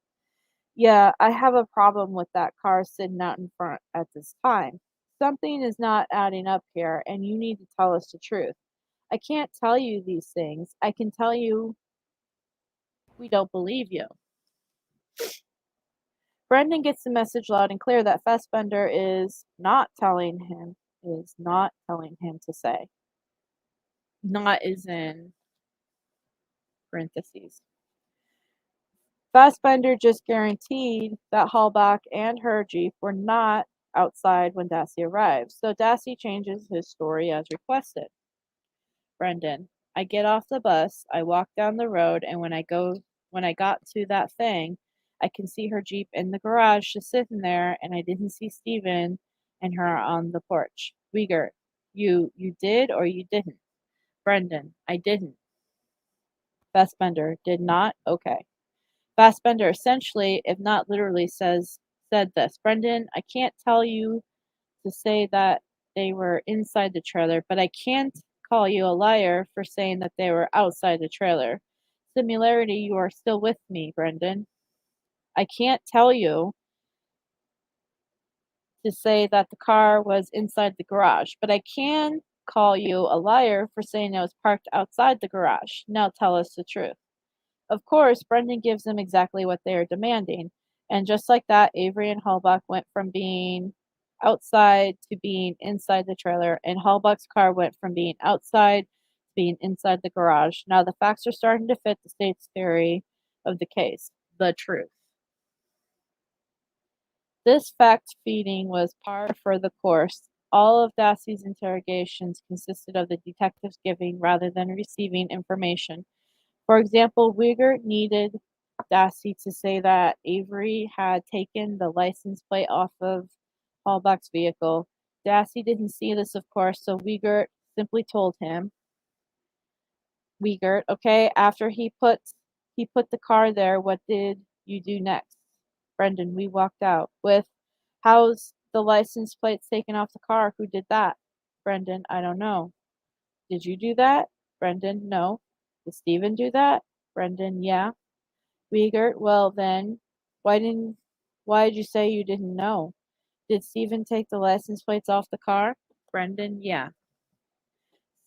Yeah, I have a problem with that car sitting out in front at this time. Something is not adding up here, and you need to tell us the truth. I can't tell you these things. I can tell you we don't believe you. Brendan gets the message loud and clear that Fassbender is not telling him to say. Not is in parentheses. Fassbender just guaranteed that Hallback and her Jeep were not outside when Dassey arrived, so Dassey changes his story as requested. Brendan, I get off the bus, I walk down the road, and when I got to that thing, I can see her Jeep in the garage just sitting there, and I didn't see Steven and her on the porch. Uyghur, you did or you didn't? Brendan, I didn't. Fassbender, did not? Okay. Fassbender essentially, if not literally, said this. Brendan, I can't tell you to say that they were inside the trailer, but I can't call you a liar for saying that they were outside the trailer. Similarity, you are still with me, Brendan. I can't tell you to say that the car was inside the garage, but I can call you a liar for saying it was parked outside the garage. Now tell us the truth. Of course, Brendan gives them exactly what they are demanding, and just like that, Avery and Hallbach went from being outside to being inside the trailer, and Hallbach's car went from being outside to being inside the garage. Now the facts are starting to fit the state's theory of the case, the truth. This fact-feeding was par for the course. All of Dassey's interrogations consisted of the detectives giving rather than receiving information. For example, Uyghur needed Dassey to say that Avery had taken the license plate off of Hallbach's vehicle. Dassey didn't see this, of course, so Uyghur simply told him, Uyghur, okay, after he put the car there, what did you do next? Brendan, we walked out. With, how's the license plates taken off the car? Who did that? Brendan, I don't know. Did you do that? Brendan, no. Did Steven do that? Brendan, yeah. Uyghur, well then, why did you say you didn't know? Did Steven take the license plates off the car? Brendan, yeah.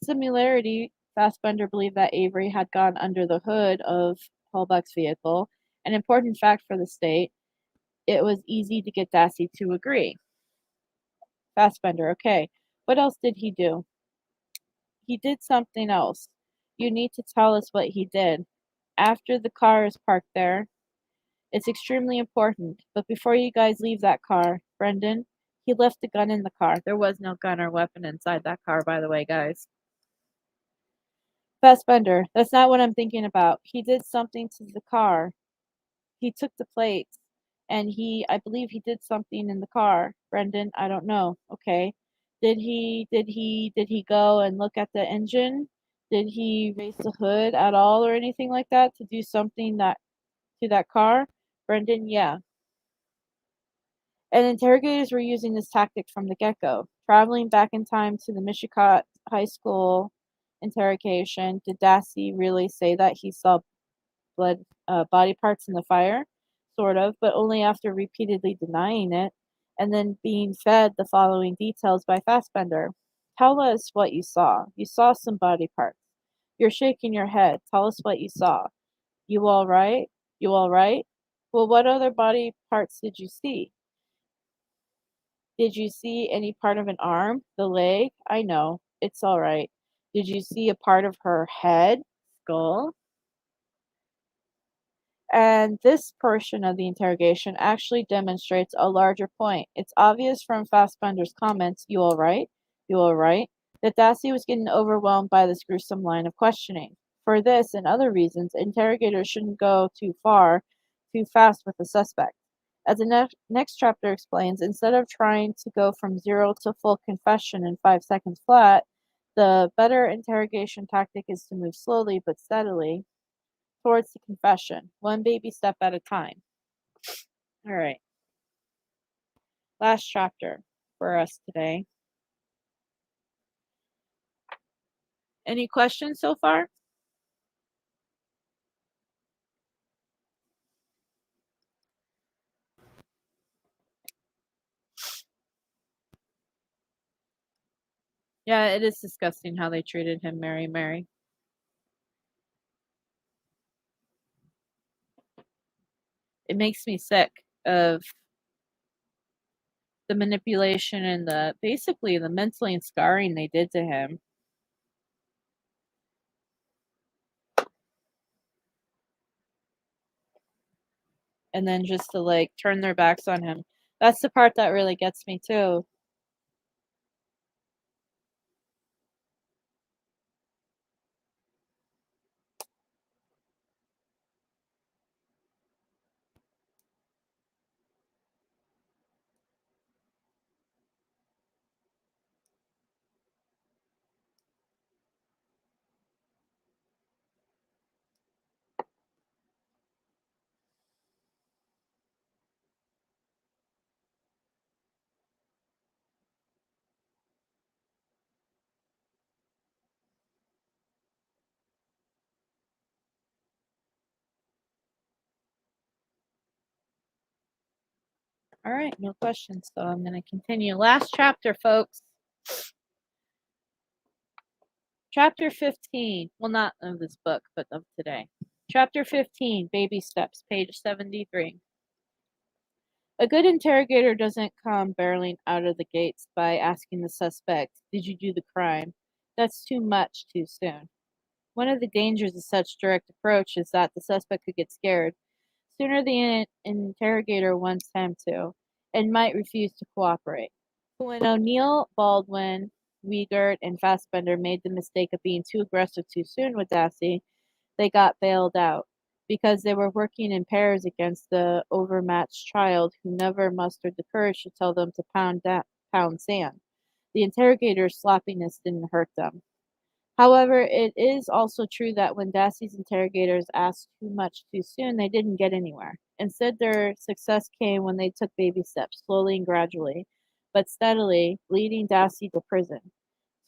Similarity, Fassbender believed that Avery had gone under the hood of Hallbach's vehicle. An important fact for the state. It was easy to get Dassey to agree. Fassbender, okay. What else did he do? He did something else. You need to tell us what he did. After the car is parked there, it's extremely important. But before you guys leave that car, Brendan, he left the gun in the car. There was no gun or weapon inside that car, by the way, guys. Fassbender, that's not what I'm thinking about. He did something to the car. He took the plates, and I believe he did something in the car. Brendan, I don't know. Okay. Did he go and look at the engine? Did he raise the hood at all or anything like that to do something to that car? Brendan, yeah. And interrogators were using this tactic from the get-go. Traveling back in time to the Mishicot High School interrogation, did Dassey really say that he saw body parts in the fire? Sort of, but only after repeatedly denying it, and then being fed the following details by Fassbender. Tell us what you saw. You saw some body parts. You're shaking your head. Tell us what you saw. You all right? You all right? Well, what other body parts did you see? Did you see any part of an arm? The leg? I know. It's all right. Did you see a part of her head? Skull? And this portion of the interrogation actually demonstrates a larger point. It's obvious from Fassbender's comments, you all right? You all right? That Dassey was getting overwhelmed by this gruesome line of questioning. For this and other reasons, interrogators shouldn't go too fast with the suspect. As the next chapter explains, instead of trying to go from 0 to full confession in 5 seconds flat, the better interrogation tactic is to move slowly but steadily towards the confession, one baby step at a time. All right. Last chapter for us today. Any questions so far? Yeah, it is disgusting how they treated him, Mary. It makes me sick of the manipulation and basically the mentally and scarring they did to him. And then just to like turn their backs on him. That's the part that really gets me too. All right, no questions, so I'm going to continue. Last chapter, folks. Chapter 15. Well, not of this book, but of today. Chapter 15, Baby Steps, page 73. A good interrogator doesn't come barreling out of the gates by asking the suspect, "Did you do the crime?" That's too much too soon. One of the dangers of such direct approach is that the suspect could get scared sooner than the interrogator wants him to, and might refuse to cooperate. When O'Neill, Baldwin, Wiegert, and Fassbender made the mistake of being too aggressive too soon with Dassey, they got bailed out because they were working in pairs against the overmatched child who never mustered the courage to tell them to pound sand. The interrogator's sloppiness didn't hurt them. However, it is also true that when Dassey's interrogators asked too much too soon, they didn't get anywhere. Instead, their success came when they took baby steps, slowly and gradually, but steadily, leading Dassey to prison.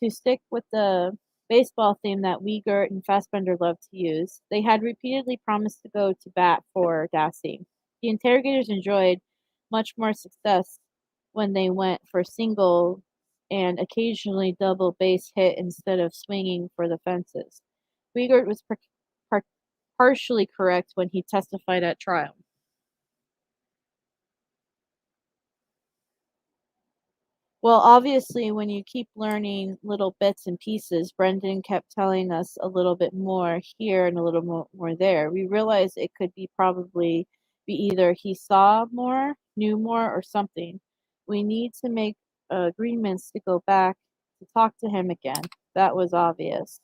To stick with the baseball theme that Wiegert and Fassbender loved to use, they had repeatedly promised to go to bat for Dassey. The interrogators enjoyed much more success when they went for single and occasionally double base hit instead of swinging for the fences. Wiegert was par- partially correct when he testified at trial. Well, obviously, when you keep learning little bits and pieces, Brendan kept telling us a little bit more here and a little more there. We realized it could be probably be either he saw more, knew more, or something. We need to make agreements to go back to talk to him again. That was obvious.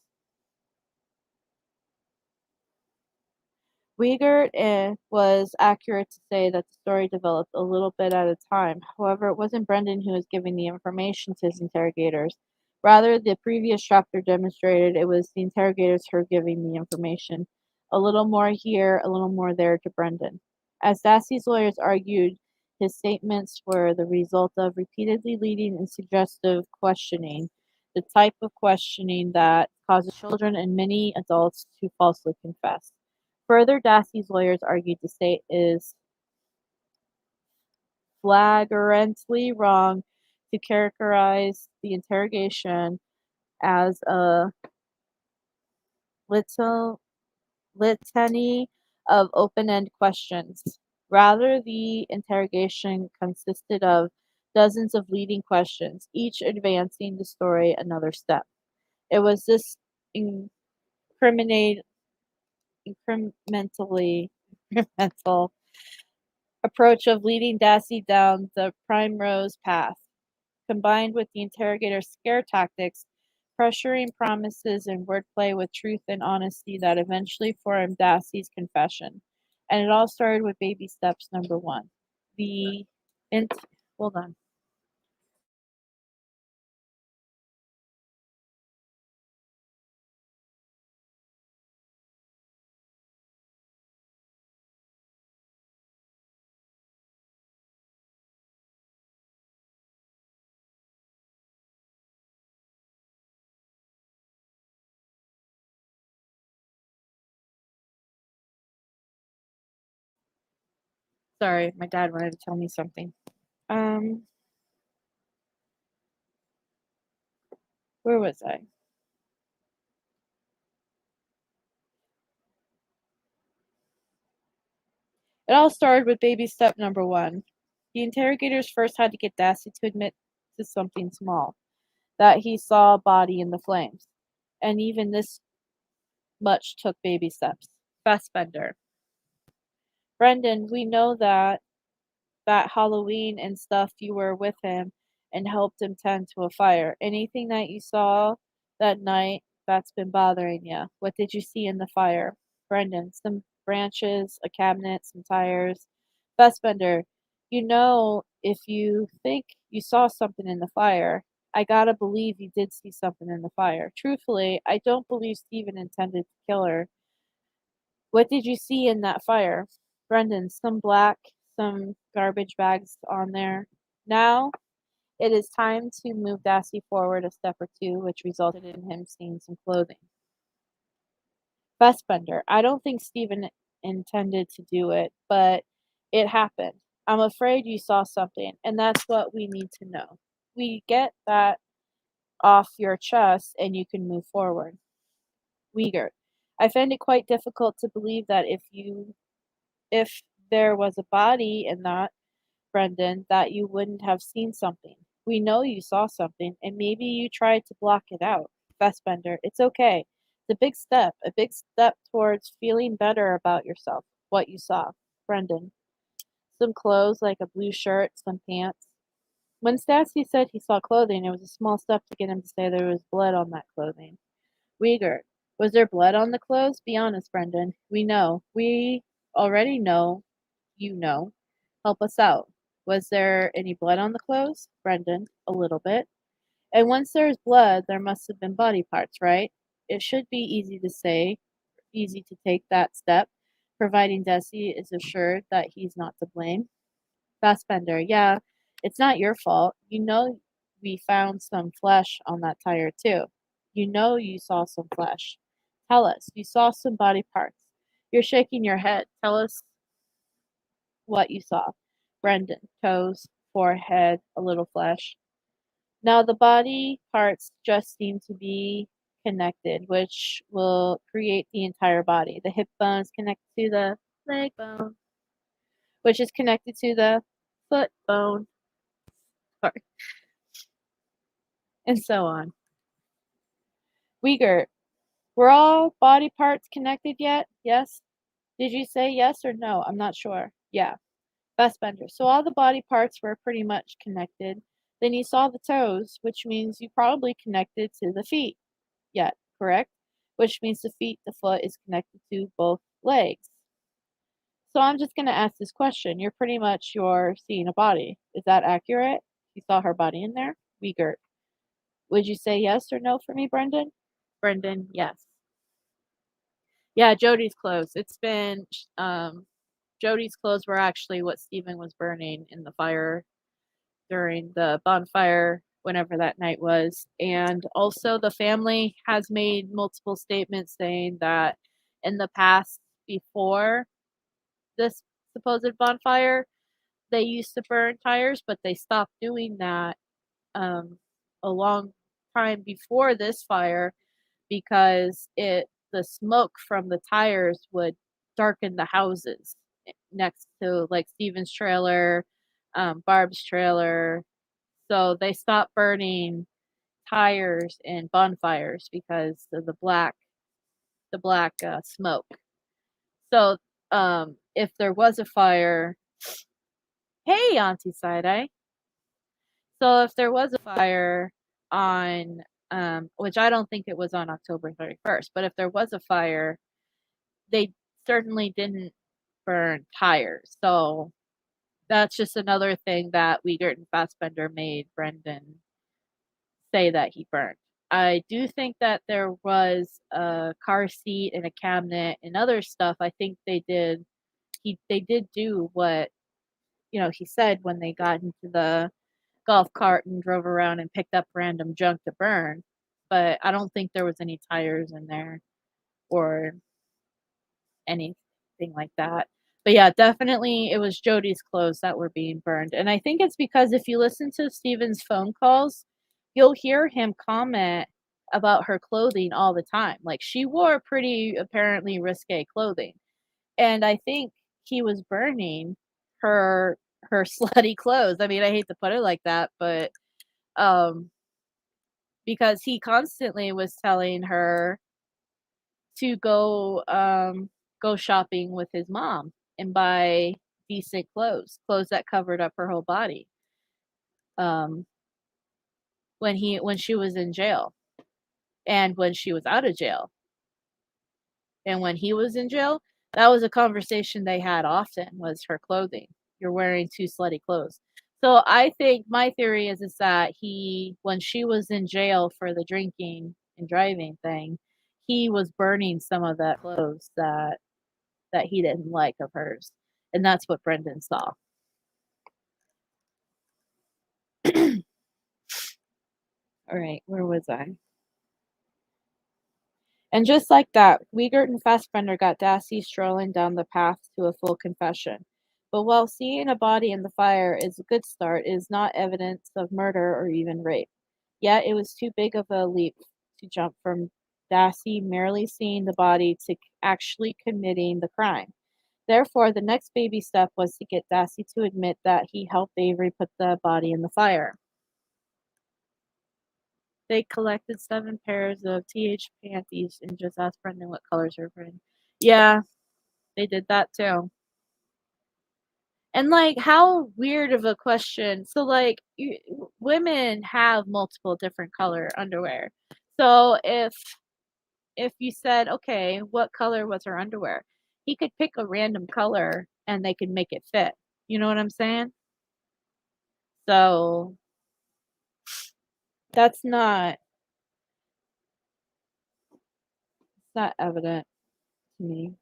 Wiegert was accurate to say that the story developed a little bit at a time. However, it wasn't Brendan who was giving the information to his interrogators. Rather, the previous chapter demonstrated it was the interrogators who were giving the information. A little more here, a little more there to Brendan. As Dassey's lawyers argued, his statements were the result of repeatedly leading and suggestive questioning, the type of questioning that causes children and many adults to falsely confess. Further, Dassey's lawyers argued the state is flagrantly wrong to characterize the interrogation as a litany of open-end questions. Rather, the interrogation consisted of dozens of leading questions, each advancing the story another step. It was this incrementally incremental approach of leading Dassey down the primrose path, combined with the interrogator's scare tactics, pressuring promises and wordplay with truth and honesty that eventually formed Dassey's confession. And it all started with baby steps number one. The int hold on. Sorry, my dad wanted to tell me something. Where was I? It all started with baby step number 1. The interrogators first had to get Dassey to admit to something small, that he saw a body in the flames. And even this much took baby steps. Fassbender. Brendan, we know that Halloween and stuff you were with him and helped him tend to a fire. Anything that you saw that night that's been bothering you? What did you see in the fire? Brendan, some branches, a cabinet, some tires. Fassbender, you know, if you think you saw something in the fire, I gotta believe you did see something in the fire. Truthfully, I don't believe Stephen intended to kill her. What did you see in that fire? Brendan, some black, some garbage bags on there. Now it is time to move Dassey forward a step or two, which resulted in him seeing some clothing. Fassbender, I don't think Stephen intended to do it, but it happened. I'm afraid you saw something, and that's what we need to know. We get that off your chest, and you can move forward. Uyghur, I find it quite difficult to believe that if there was a body in that, Brendan, that you wouldn't have seen something. We know you saw something, and maybe you tried to block it out. Fassbender, it's okay. It's a big step towards feeling better about yourself, what you saw. Brendan, some clothes like a blue shirt, some pants. When Stacy said he saw clothing, it was a small step to get him to say there was blood on that clothing. Uyghur, was there blood on the clothes? Be honest, Brendan. We know. We already know. You know. Help us out. Was there any blood on the clothes? Brendan, a little bit. And once there's blood, there must have been body parts, right? It should be easy to take that step, providing Dassey is assured that he's not to blame. Fassbender, yeah, it's not your fault. You know we found some flesh on that tire too. You know you saw some flesh. Tell us, you saw some body parts. You're shaking your head. Tell us what you saw. Brendan, toes, forehead, a little flesh. Now the body parts just seem to be connected, which will create the entire body. The hip bone is connected to the leg bone, which is connected to the foot bone, sorry, and so on. Uyghur, were all body parts connected yet? Yes? Did you say yes or no? I'm not sure. Yeah. Fassbender. So all the body parts were pretty much connected. Then you saw the toes, which means you probably connected to the feet yet, correct? Which means the foot is connected to both legs. So I'm just going to ask this question. You're seeing a body. Is that accurate? You saw her body in there? Uyghur. Would you say yes or no for me, Brendan? Brendan, yes. Yeah, Jody's clothes. Jody's clothes were actually what Stephen was burning in the fire during the bonfire, whenever that night was. And also, the family has made multiple statements saying that in the past, before this supposed bonfire, they used to burn tires, but they stopped doing that a long time before this fire because the smoke from the tires would darken the houses next to like Steven's trailer, Barb's trailer. So they stopped burning tires and bonfires because of the black smoke. So if there was a fire, hey Auntie Side Eye. So if there was a fire on, which I don't think it was on October 31st, but if there was a fire, they certainly didn't burn tires. So that's just another thing that Wiegert and Fassbender made Brendan say that he burned. I do think that there was a car seat and a cabinet and other stuff. I think they did do what he said when they got into the golf cart and drove around and picked up random junk to burn. But I don't think there was any tires in there or anything like that. But yeah, definitely it was Jody's clothes that were being burned. And I think it's because if you listen to Steven's phone calls, you'll hear him comment about her clothing all the time. Like she wore pretty apparently risque clothing. And I think he was burning her slutty clothes. I mean, I hate to put it like that, but um because he constantly was telling her to go shopping with his mom and buy decent clothes that covered up her whole body. Um when she was in jail and when she was out of jail. And when he was in jail, that was a conversation they had often was her clothing. You're wearing too slutty clothes. So I think my theory is that when she was in jail for the drinking and driving thing, he was burning some of that clothes that he didn't like of hers. And that's what Brendan saw. All right, where was I? And just like that, Wiegert and Fassbender got Dassey strolling down the path to a full confession. But while seeing a body in the fire is a good start, it is not evidence of murder or even rape. Yet it was too big of a leap to jump from Dassey merely seeing the body to actually committing the crime. Therefore, the next baby step was to get Dassey to admit that he helped Avery put the body in the fire. They collected 7 pairs of TH panties and just asked Brendan what colors are in. Yeah, they did that too. And like, how weird of a question. So like, women have multiple different color underwear. So if you said, okay, what color was her underwear? He could pick a random color and they could make it fit. You know what I'm saying? So that's not evident to me.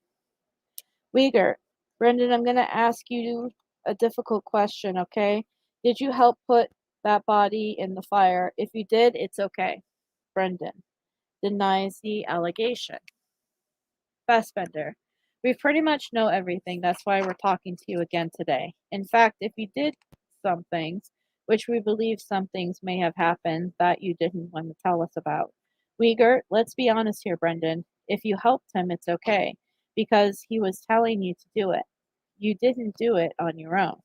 Uyghur, Brendan, I'm going to ask you a difficult question, okay? Did you help put that body in the fire? If you did, it's okay. Brendan denies the allegation. Fassbender, we pretty much know everything. That's why we're talking to you again today. In fact, if you did some things, which we believe some things may have happened that you didn't want to tell us about. Uyghur, let's be honest here, Brendan. If you helped him, it's okay, because he was telling you to do it. You didn't do it on your own.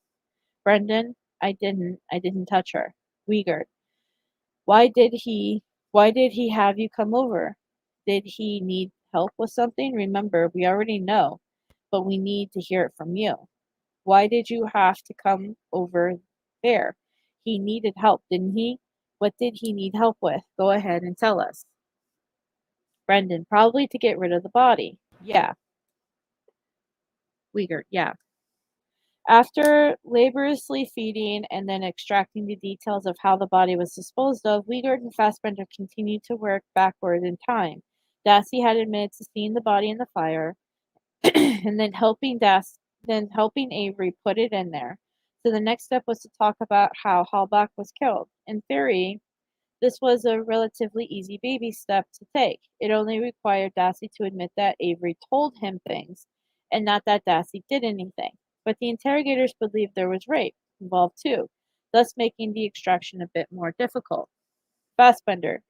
Brendan, I didn't touch her. Uyghur, why did he have you come over? Did he need help with something? Remember, we already know, but we need to hear it from you. Why did you have to come over there? He needed help, didn't he? What did he need help with? Go ahead and tell us. Brendan, probably to get rid of the body. Yeah. Uyghur, yeah. After laboriously feeding and then extracting the details of how the body was disposed of, Uyghur and Fassbender continued to work backward in time. Dassey had admitted to seeing the body in the fire and then helping Avery put it in there. So the next step was to talk about how Hallbach was killed. In theory, this was a relatively easy baby step to take. It only required Dassey to admit that Avery told him things, and not that Dassey did anything. But the interrogators believed there was rape involved too, thus making the extraction a bit more difficult. Fassbender,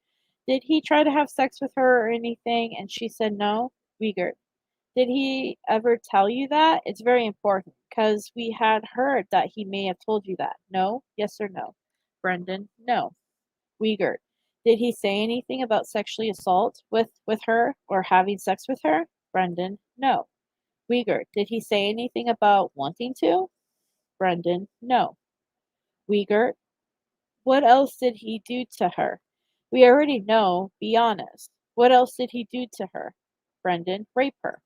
did he try to have sex with her or anything, and she said no? Uyghur, did he ever tell you that? It's very important, because we had heard that he may have told you that. No? Yes or no? Brendan, no. Uyghur, did he say anything about sexually assault with her or having sex with her? Brendan, no. Uyghur, did he say anything about wanting to? Brendan, no. Uyghur, what else did he do to her? We already know, be honest. What else did he do to her? Brendan, rape her.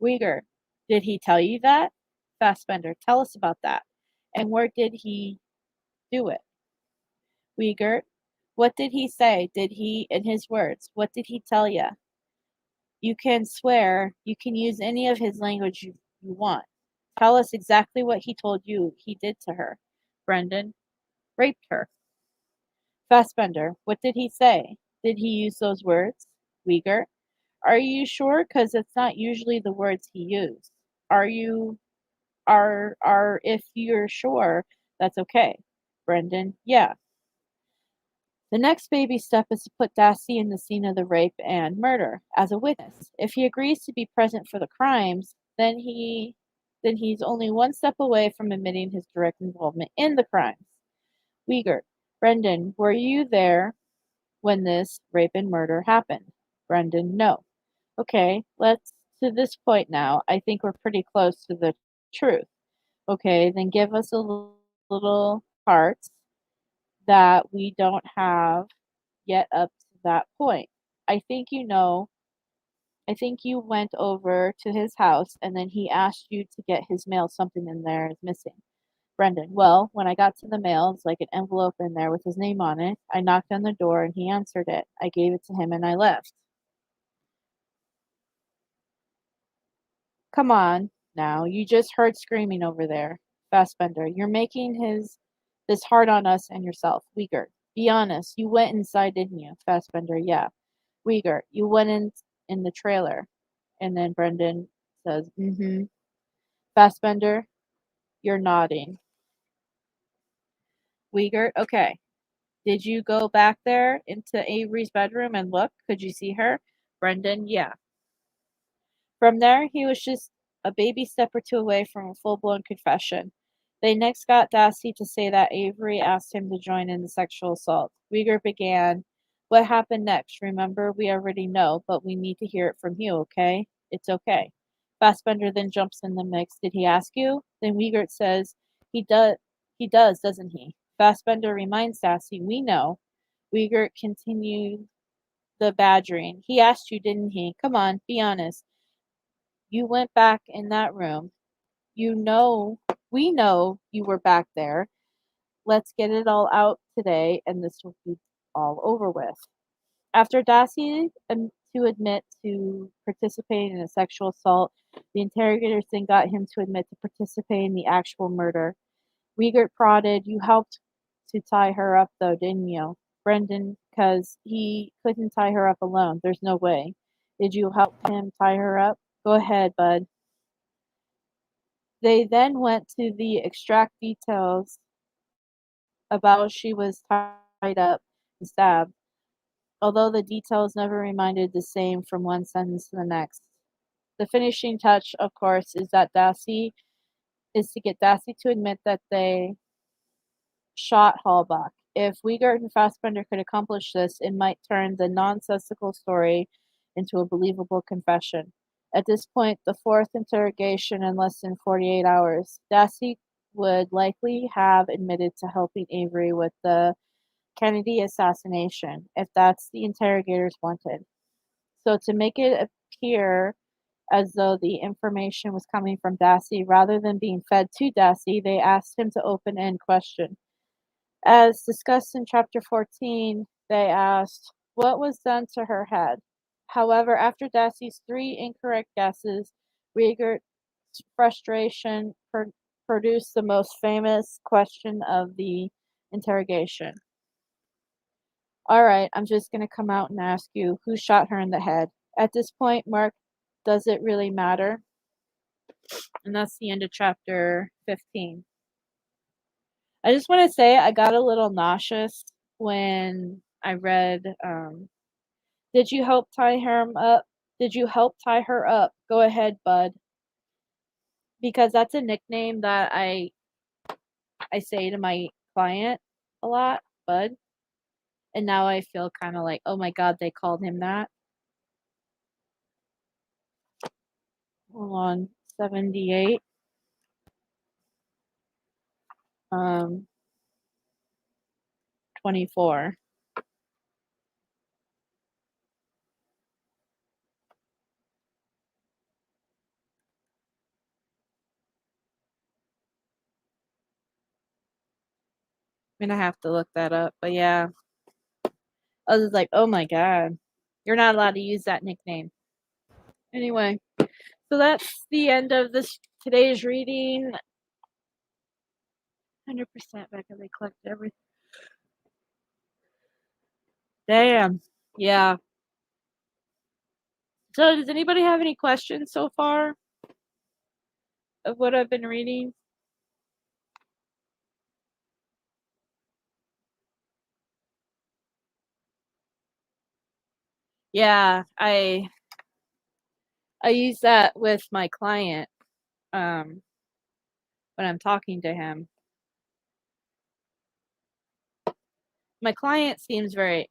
Uyghur, did he tell you that? Fassbender, tell us about that. And where did he do it? Uyghur, what did he say? Did he, in his words, what did he tell you? You can swear, you can use any of his language you want. Tell us exactly what he told you he did to her. Brendan, raped her. Fassbender, what did he say? Did he use those words? Uyghur, Are you sure? Because it's not usually the words he used. Are you if you're sure, that's okay. Brendan, yeah. The next baby step is to put Dassey in the scene of the rape and murder as a witness. If he agrees to be present for the crimes, then he's only one step away from admitting his direct involvement in the crimes. Uyghur, Brendan, were you there when this rape and murder happened? Brendan, no. Okay, let's to this point now. I think we're pretty close to the truth. Okay, then give us a little part that we don't have yet up to that point. I think you know, I think you went over to his house and then he asked you to get his mail. Something in there is missing. Brendan, well, when I got to the mail, it's like an envelope in there with his name on it. I knocked on the door and he answered it. I gave it to him and I left. Come on now, you just heard screaming over there. Fassbender, you're making this hard on us and yourself. Uyghur, be honest, you went inside, didn't you? Fassbender, yeah. Uyghur, you went in the trailer. And then Brendan says, mm-hmm. Fassbender, you're nodding. Uyghur, okay. Did you go back there into Avery's bedroom and look? Could you see her? Brendan, yeah. From there, he was just a baby step or two away from a full-blown confession. They next got Dassey to say that Avery asked him to join in the sexual assault. Uyghur began, what happened next? Remember, we already know, but we need to hear it from you, okay? It's okay. Fassbender then jumps in the mix. Did he ask you? Then Uyghur says, he does, doesn't he? Fassbender reminds Dassey, we know. Uyghur continued the badgering. He asked you, didn't he? Come on, be honest. You went back in that room. You know, we know you were back there. Let's get it all out today, and this will be all over with. After Dassey to admit to participating in a sexual assault, the interrogators then got him to admit to participating in the actual murder. Uyghur prodded, you helped to tie her up, though, didn't you? Brendan, because he couldn't tie her up alone. There's no way. Did you help him tie her up? Go ahead, bud. They then went to the extract details about how she was tied up and stabbed, although the details never remained the same from one sentence to the next. The finishing touch, of course, is to get Dassey to admit that they shot Halbach. If Uyghur and Fassbender could accomplish this, it might turn the nonsensical story into a believable confession. At this point, the fourth interrogation in less than 48 hours, Dassey would likely have admitted to helping Avery with the Kennedy assassination, if that's the interrogators wanted. So to make it appear as though the information was coming from Dassey rather than being fed to Dassey, they asked him to open-end question. As discussed in chapter 14, they asked, what was done to her head? However, after Dassey's 3 incorrect guesses, Uyghur's frustration produced the most famous question of the interrogation. All right, I'm just going to come out and ask you, who shot her in the head? At this point, Mark, does it really matter? And that's the end of chapter 15. I just want to say I got a little nauseous when I read, did you help tie her up? Did you help tie her up? Go ahead, bud. Because that's a nickname that I say to my client a lot, bud. And now I feel kind of like, oh my God, they called him that. Hold on, 78. 24. I'm gonna have to look that up, but yeah. I was like, oh my God, you're not allowed to use that nickname. Anyway, so that's the end of today's reading. 100% back and they collected everything. Damn. Yeah. So does anybody have any questions so far of what I've been reading? Yeah, I use that with my client when I'm talking to him. My client's very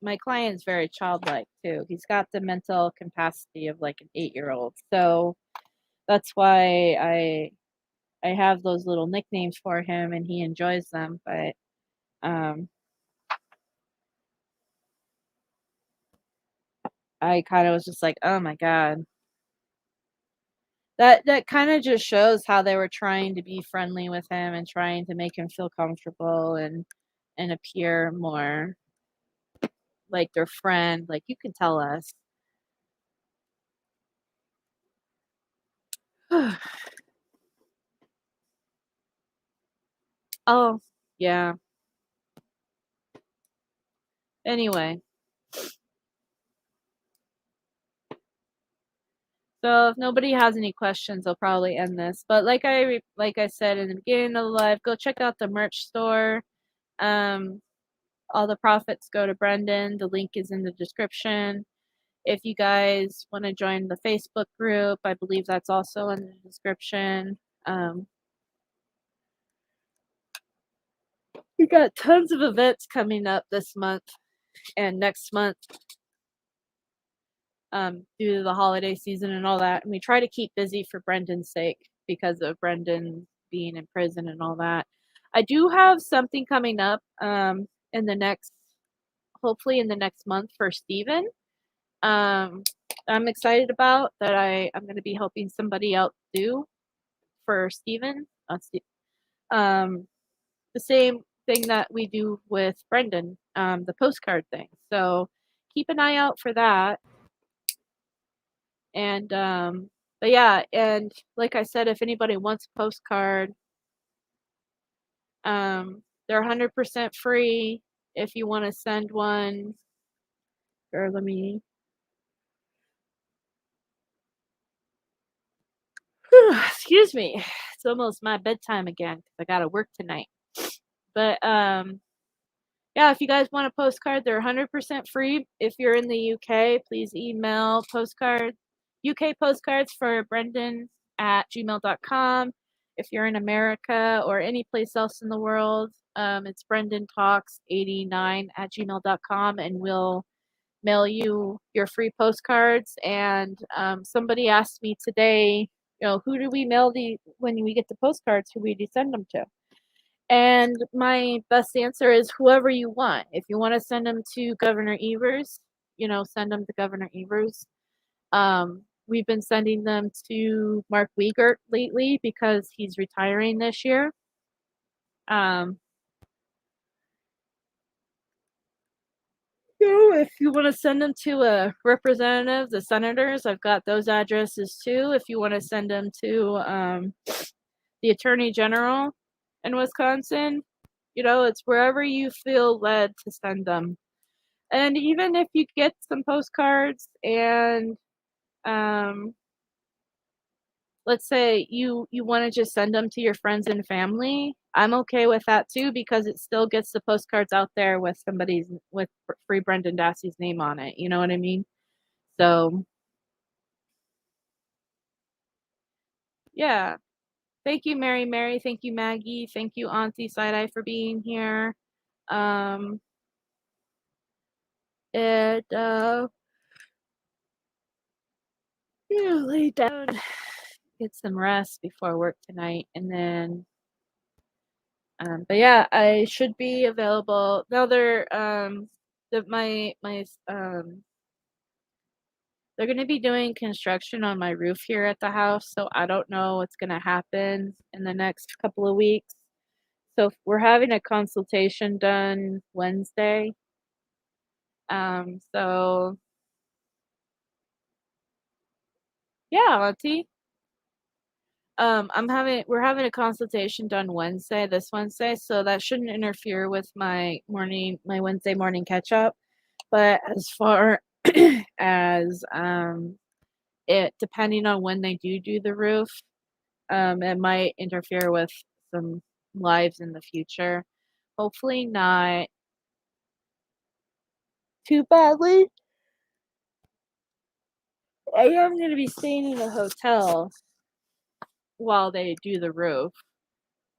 childlike too. He's got the mental capacity of like an 8-year-old. So that's why I have those little nicknames for him and he enjoys them, but I kind of was just like, "Oh my God." That kind of just shows how they were trying to be friendly with him and trying to make him feel comfortable and appear more like their friend, like, "You can tell us." Oh, yeah. Anyway, so if nobody has any questions, I'll probably end this. But like I said in the beginning of the live, go check out the merch store. All the profits go to Brendan. The link is in the description. If you guys want to join the Facebook group, I believe that's also in the description. We got tons of events coming up this month and next month due to the holiday season and all that. And we try to keep busy for Brendan's sake because of Brendan being in prison and all that. I do have something coming up hopefully in the next month for Steven. I'm excited about that. I'm going to be helping somebody out do for Steven. The same thing that we do with Brendan, the postcard thing. So keep an eye out for that. And but yeah, and like I said, if anybody wants a postcard, they're 100% free. If you want to send one, or let me. Excuse me. It's almost my bedtime again because I gotta work tonight. But yeah, if you guys want a postcard, they're 100% free. If you're in the UK, please email UK postcards for Brendan at gmail.com. If you're in America or any place else in the world, it's Brendan Talks 89 at gmail.com, and we'll mail you your free postcards. And somebody asked me today, who do we mail when we get the postcards, who we send them to? And my best answer is whoever you want. If you want to send them to Governor Evers, send them to Governor Evers. We've been sending them to Mark Wiegert lately because he's retiring this year. If you want to send them to a representative, the senators, I've got those addresses too. If you want to send them to the Attorney General in Wisconsin, it's wherever you feel led to send them. And even if you get some postcards and let's say you want to just send them to your friends and family, I'm okay with that too, because it still gets the postcards out there with free Brendan Dassey's name on it. You know what I mean? So yeah. Thank you, Mary. Thank you, Maggie. Thank you, Auntie Side-Eye, for being here. Lay down, get some rest before work tonight, and then but yeah, I should be available. Now they're they're going to be doing construction on my roof here at the house, so I don't know what's going to happen in the next couple of weeks. So we're having a consultation done Wednesday. So yeah, Auntie. We're having a consultation done this Wednesday, so that shouldn't interfere with my Wednesday morning catch up. But as far as it, depending on when they do the roof, it might interfere with some lives in the future. Hopefully not too badly. I am going to be staying in a hotel while they do the roof,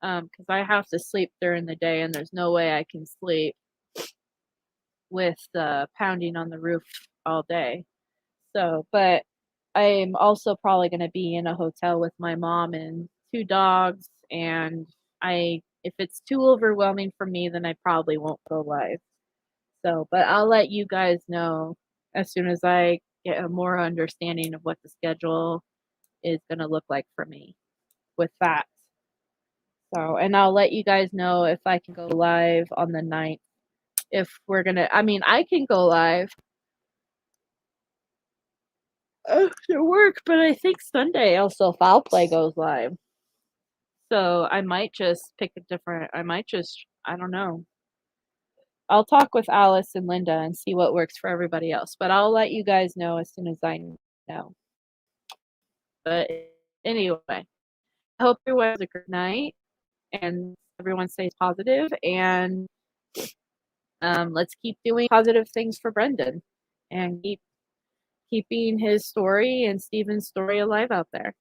because I have to sleep during the day, and there's no way I can sleep with pounding on the roof all day. So, but I'm also probably going to be in a hotel with my mom and 2 dogs, and if it's too overwhelming for me, then I probably won't go live. So, but I'll let you guys know as soon as I get a more understanding of what the schedule is going to look like for me with that. So, and I'll let you guys know if I can go live on the 9th. If we're going to, I mean, I can go live after work, but I think Sunday also Foul Play goes live. So I might just pick a different, I don't know. I'll talk with Alice and Linda and see what works for everybody else, but I'll let you guys know as soon as I know. But anyway, I hope everyone has a good night and everyone stays positive, and let's keep doing positive things for Brendan and keeping his story and Stephen's story alive out there.